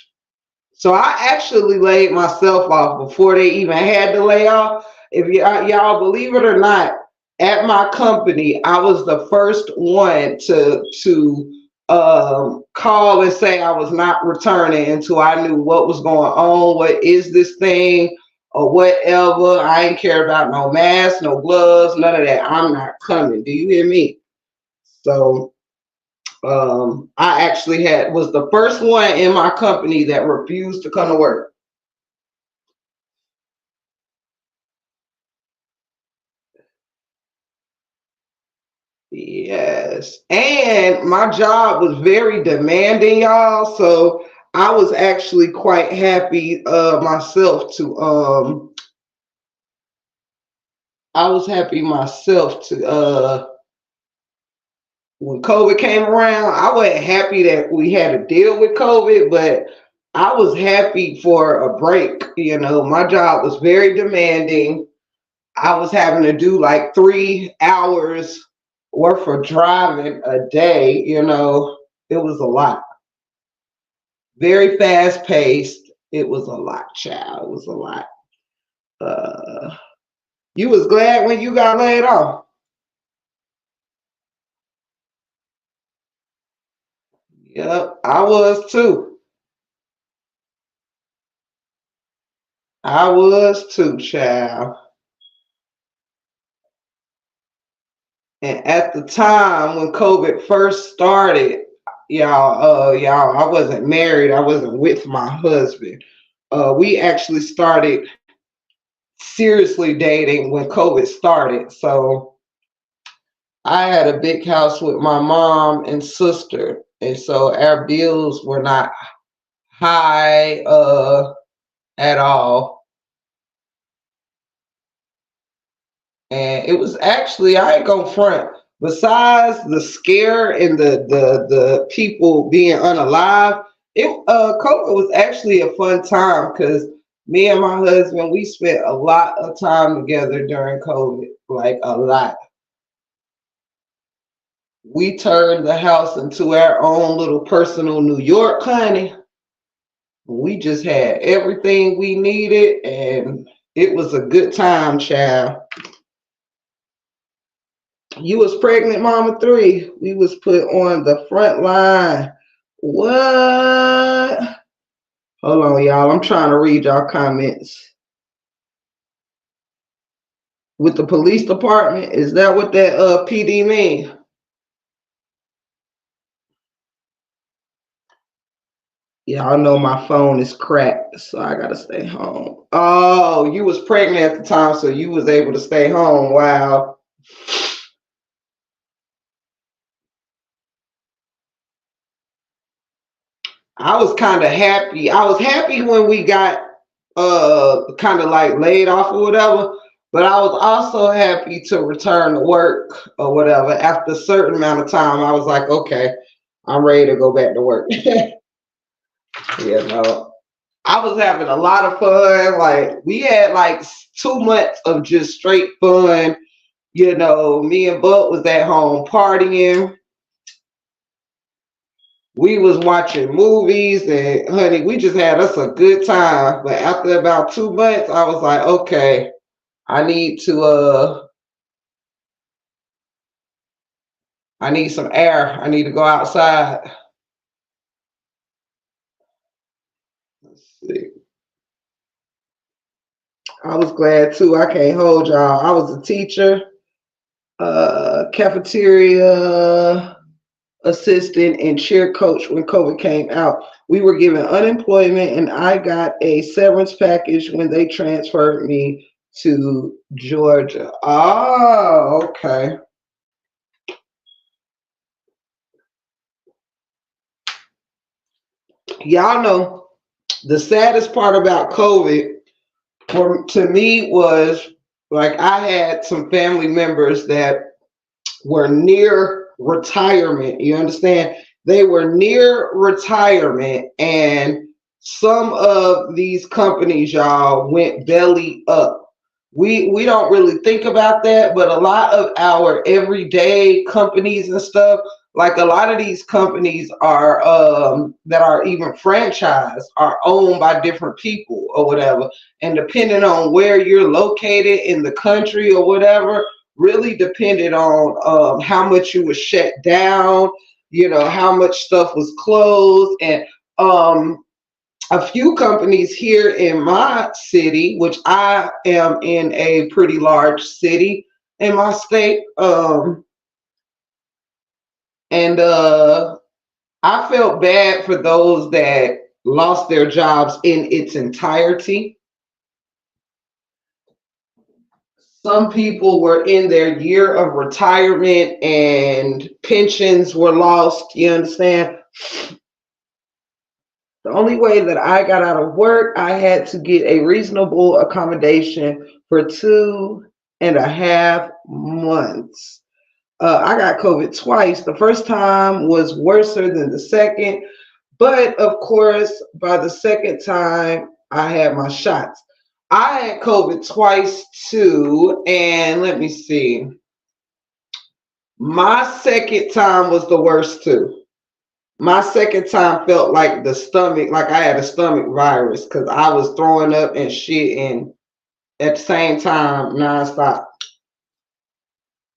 So I actually laid myself off before they even had to lay off. If y'all believe it or not, at my company, I was the first one to call and say I was not returning until I knew what was going on. What is this thing or whatever? I ain't care about no mask, no gloves, none of that. I'm not coming. Do you hear me? So I actually was the first one in my company that refused to come to work. Yes. And my job was very demanding, y'all. So I was actually quite happy myself to I was happy myself to when COVID came around. I wasn't happy that we had to deal with COVID, but I was happy for a break. My job was very demanding. I was having to do like 3 hours worth of driving a day. It was a lot. Very fast paced. It was a lot, child. It was a lot. Uh, you was glad when you got laid off. Yep, I was too. I was too, child. And at the time when COVID first started, y'all, I wasn't married. I wasn't with my husband. We actually started seriously dating when COVID started. So I had a big house with my mom and sister. And so our bills were not high at all. And it was actually, I ain't gonna front. Besides the scare and the people being unalive, COVID was actually a fun time because me and my husband we spent a lot of time together during COVID, like a lot. We turned the house into our own little personal New York, honey. We just had everything we needed, and it was a good time, child. You was pregnant, mama three. We was put on the front line. What? Hold on, y'all. I'm trying to read y'all comments. With the police department, is that what that PD mean? Y'all know my phone is cracked, so I gotta stay home. Oh, you was pregnant at the time, so you was able to stay home. Wow. I was kind of happy. I was happy when we got kind of like laid off or whatever, but I was also happy to return to work or whatever. After a certain amount of time, I was like, okay, I'm ready to go back to work. You know, I was having a lot of fun. Like we had like 2 months of just straight fun. You know, me and Buck was at home partying. We was watching movies and honey, we just had us a good time. But after about 2 months, I was like, okay, I need to I need some air. I need to go outside. Let's see. I was glad too. I can't hold y'all. I was a teacher, cafeteria assistant, and cheer coach when COVID came out. We were given unemployment, and I got a severance package when they transferred me to Georgia. Oh, okay. Y'all know the saddest part about COVID for to me was like I had some family members that were near retirement. You understand? They were near retirement, and some of these companies, y'all, went belly up. We don't really think about that, but a lot of our everyday companies and stuff, like a lot of these companies are that are even franchised, are owned by different people or whatever. And depending on where you're located in the country or whatever, really depended on how much you was shut down, you know, how much stuff was closed. And a few companies here in my city, which I am in a pretty large city in my state, and I felt bad for those that lost their jobs in its entirety. Some people were in their year of retirement and pensions were lost. You understand? The only way that I got out of work, I had to get a reasonable accommodation for 2.5 months. I got COVID twice. The first time was worse than the second, but of course, by the second time, I had my shots. I had COVID twice too, and let me see. My second time was the worst too. My second time felt like the stomach, like I had a stomach virus because I was throwing up and shitting at the same time nonstop.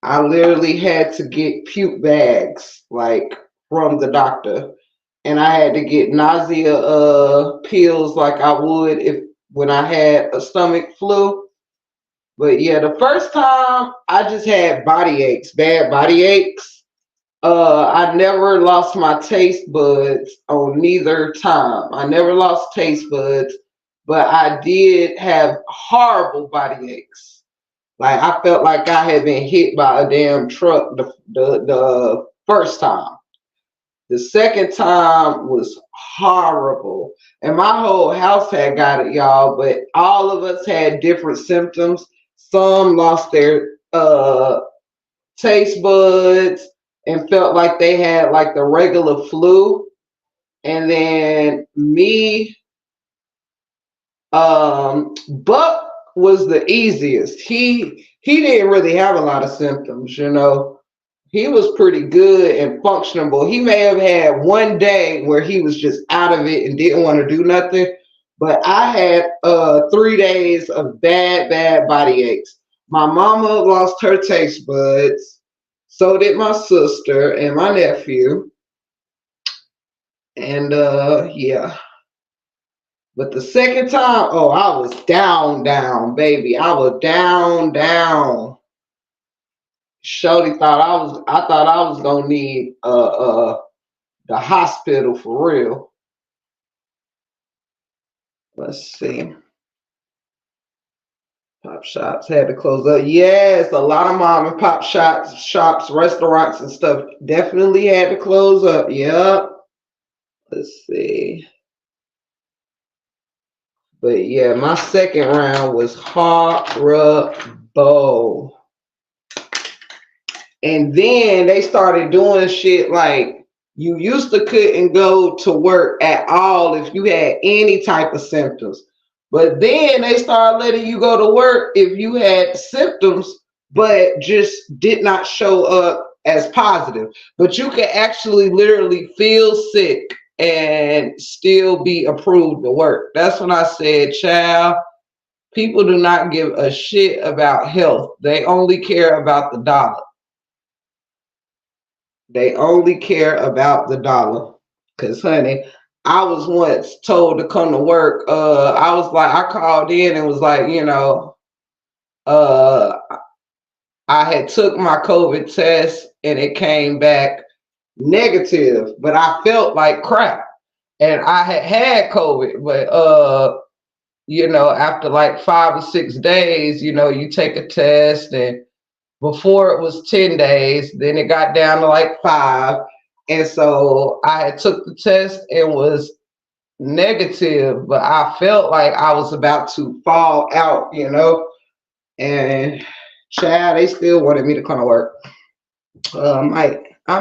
I literally had to get puke bags like from the doctor, and I had to get nausea pills like I would if when I had a stomach flu. But yeah, the first time I just had body aches, bad body aches. I never lost my taste buds on neither time. I never lost taste buds, but I did have horrible body aches. Like I felt like I had been hit by a damn truck the first time. The second time was horrible. And my whole house had got it, y'all, but all of us had different symptoms. Some lost their taste buds and felt like they had like the regular flu. And then me, Buck was the easiest. He didn't really have a lot of symptoms, you know. he was pretty good and functionable. He may have had one day where he was just out of it and didn't want to do nothing. But I had 3 days of bad body aches. My mama lost her taste buds. So did my sister and my nephew. And yeah. But the second time, oh, I was down, baby. I was down. Shorty thought I thought I was gonna need the hospital for real. Let's see. Pop shops had to close up. Yes, a lot of mom and pop shops, restaurants and stuff definitely had to close up. Yep. Let's see. But yeah, my second round was horrible. And then they started doing shit like you used to couldn't go to work at all if you had any type of symptoms. But then they started letting you go to work if you had symptoms, but just did not show up as positive. But you could actually literally feel sick and still be approved to work. That's when I said, child, people do not give a shit about health. They only care about the dollar. They only care about the dollar. Cause honey, I was once told to come to work. I was like, I called in and was like, uh, I had took my COVID test and it came back negative, but I felt like crap. And I had COVID, but after like 5 or 6 days, you take a test and before it was 10 days, then it got down to like 5. And so I had took the test and was negative, but I felt like I was about to fall out. And child, they still wanted me to come to work. I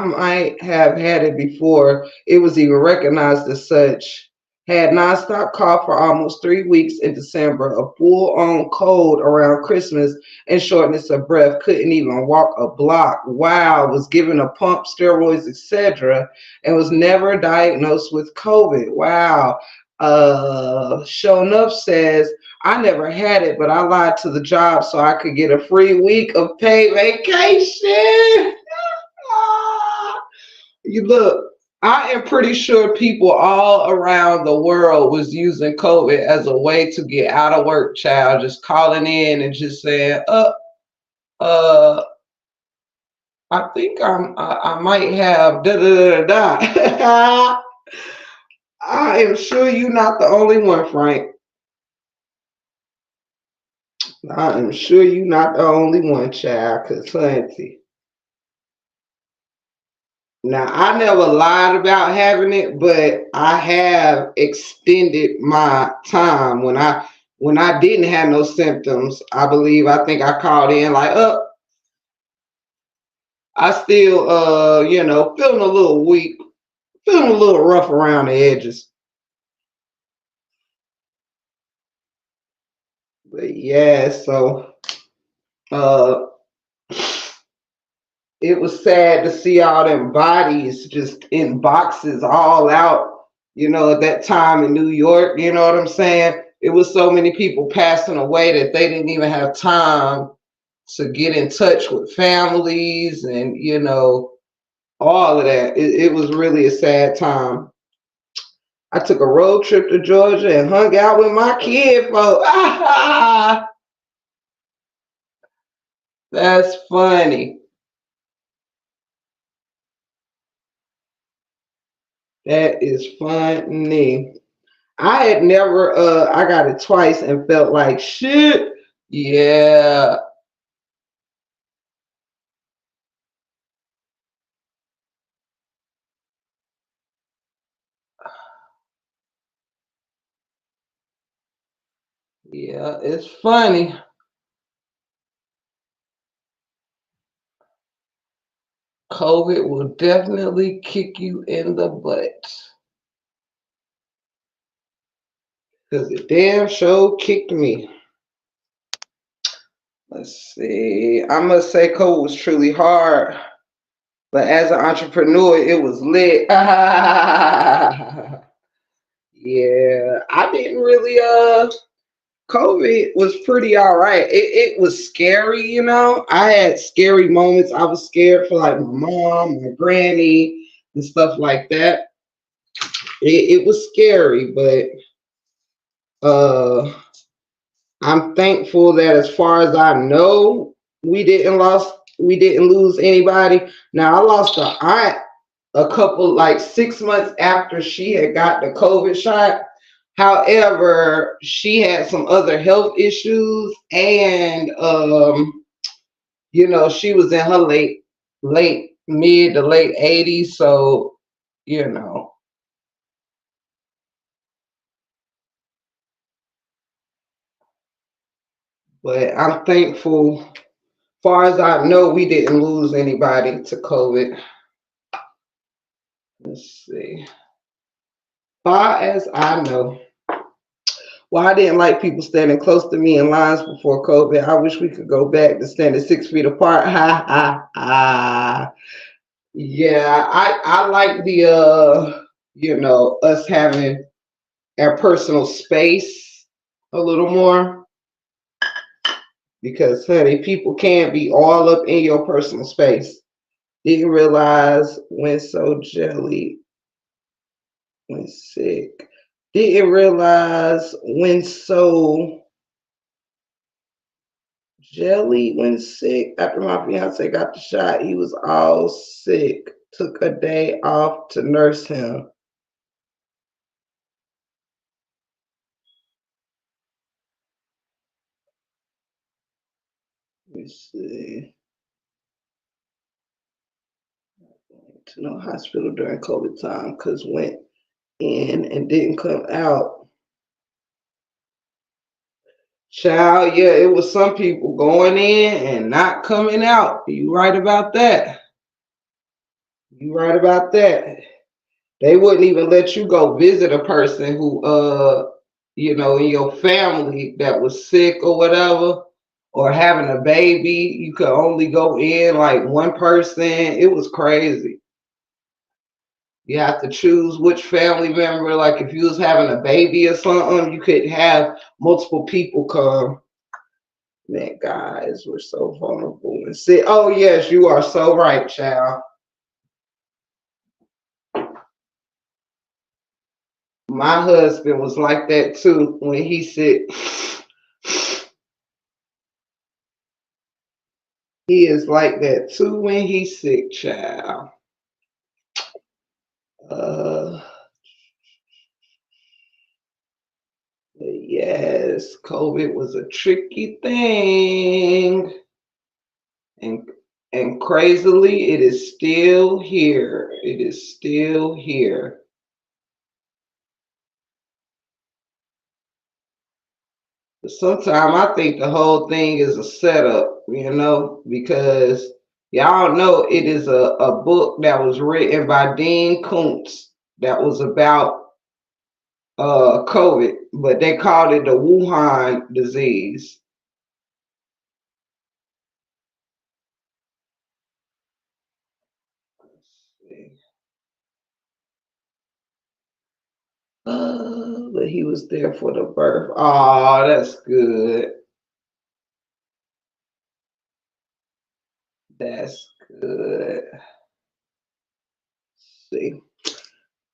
might have had it before it was even recognized as such. Had nonstop cough for almost 3 weeks in December, a full-on cold around Christmas, and shortness of breath. Couldn't even walk a block. Wow, was given a pump, steroids, etc., and was never diagnosed with COVID. Wow. Show enough says I never had it, but I lied to the job so I could get a free week of paid vacation. You look, I am pretty sure people all around the world was using COVID as a way to get out of work, child, just calling in and just saying, uh, I think I might have da da da da. I am sure you're not the only one, Frank. I am sure you're not the only one, child, because honey. Now, I never lied about having it, but I have extended my time when I didn't have no symptoms. I think I called in like, I still feeling a little weak, feeling a little rough around the edges. But yeah, so uh it was sad to see all them bodies just in boxes all out, at that time in New York, you know what I'm saying? It was so many people passing away that they didn't even have time to get in touch with families and, all of that. It was really a sad time. I took a road trip to Georgia and hung out with my kid, folks. That's funny. That is funny. I had never I got it twice and felt like shit. Yeah. Yeah, it's funny. COVID will definitely kick you in the butt. Because the damn show kicked me. Let's see. I must say COVID was truly hard. But as an entrepreneur, it was lit. Yeah, I didn't really COVID was pretty all right. It was scary, you know. I had scary moments. I was scared for like my mom, my granny, and stuff like that. It was scary, but uh I'm thankful that as far as I know, we didn't lose anybody. Now I lost an aunt a couple like 6 months after she had got the COVID shot. However, she had some other health issues and she was in her late mid to late 80s, so you know, but I'm thankful. Far as I know, we didn't lose anybody to COVID. Let's see. Far as I know. Well, I didn't like people standing close to me in lines before COVID. I wish we could go back to standing 6 feet apart. Ha ha ha. Yeah, I like the us having our personal space a little more because honey, people can't be all up in your personal space. Didn't realize when so jelly when sick. Didn't realize when so jelly when sick. After my fiance got the shot, he was all sick. Took a day off to nurse him. Let me see. To no hospital during COVID time because went in and didn't come out. Child, yeah, it was some people going in and not coming out. You right about that. You right about that. They wouldn't even let you go visit a person who in your family that was sick or whatever, or having a baby. You could only go in like one person. It was crazy. You have to choose which family member. Like if you was having a baby or something, you could have multiple people come. Man, guys, we're so vulnerable and sick. Oh yes, you are so right, child. My husband was like that too when he sick. He is like that too when he's sick, child. Uh, yes, COVID was a tricky thing, and crazily, it is still here. It is still here. Sometimes I think the whole thing is a setup, because y'all know it is a book that was written by Dean Koontz that was about COVID, but they called it the Wuhan disease. But he was there for the birth. Oh, that's good. That's good. See.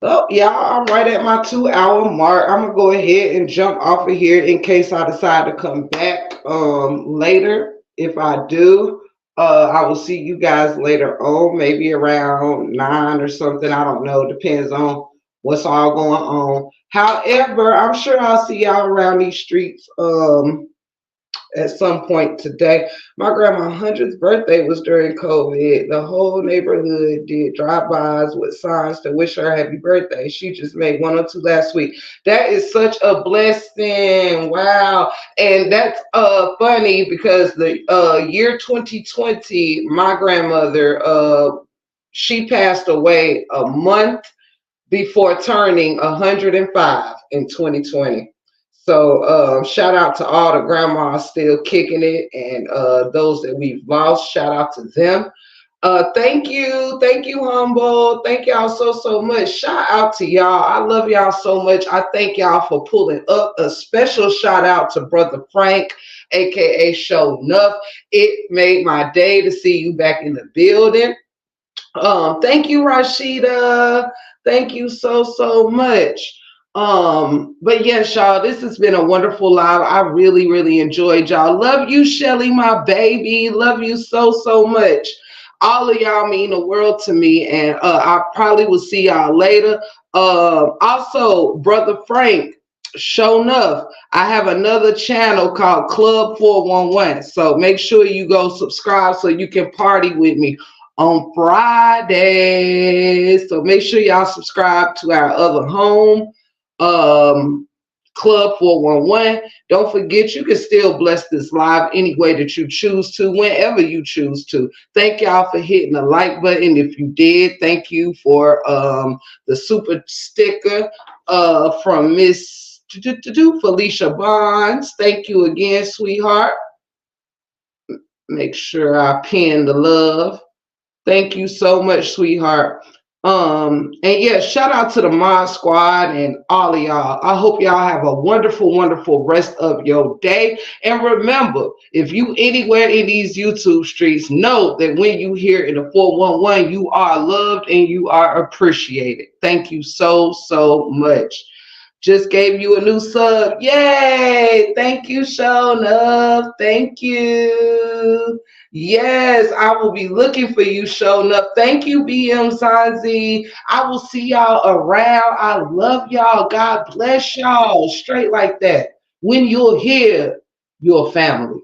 Oh, yeah, I'm right at my 2 hour mark. I'm gonna go ahead and jump off of here in case I decide to come back later. If I do, I will see you guys later on, maybe around 9 or something. I don't know. Depends on what's all going on. However, I'm sure I'll see y'all around these streets. At some point today. My grandma's 100th birthday was during COVID. The whole neighborhood did drive-bys with signs to wish her happy birthday. She just made one or two last week. That is such a blessing. Wow. And that's funny because the year 2020, my grandmother she passed away a month before turning 105 in 2020. So shout out to all the grandmas still kicking it and those that we've lost. Shout out to them. Thank you, Humble. Thank y'all so much. Shout out to y'all. I love y'all so much. I thank y'all for pulling up. A special shout out to Brother Frank, aka Show Nuff. It made my day to see you back in the building. Thank you, Rashida. Thank you so much. But yes, y'all, this has been a wonderful live. I really enjoyed y'all. Love you, Shelly, my baby. Love you so much. All of y'all mean the world to me, and I probably will see y'all later. Also, Brother Frank, show enough, I have another channel called Club 411. So make sure you go subscribe so you can party with me on Fridays. So make sure y'all subscribe to our other home, um, Club 411. Don't forget, you can still bless this live any way that you choose to, whenever you choose to. Thank y'all for hitting the like button. If you did, thank you for the super sticker from Miss Felicia Bonds. Thank you again, sweetheart. Make sure I pin the love. Thank you so much, sweetheart. And yeah, shout out to the Mod Squad and all of y'all. I hope y'all have a wonderful rest of your day. And remember, if you anywhere in these YouTube streets, know that when you hear in the 411, you are loved and you are appreciated. Thank you so much. Just gave you a new sub. Yay! Thank you, Shown Up. Thank you. Yes, I will be looking for you, Shown Up. Thank you, BM Zanzi. I will see y'all around. I love y'all. God bless y'all. Straight like that. When you're here, you're family.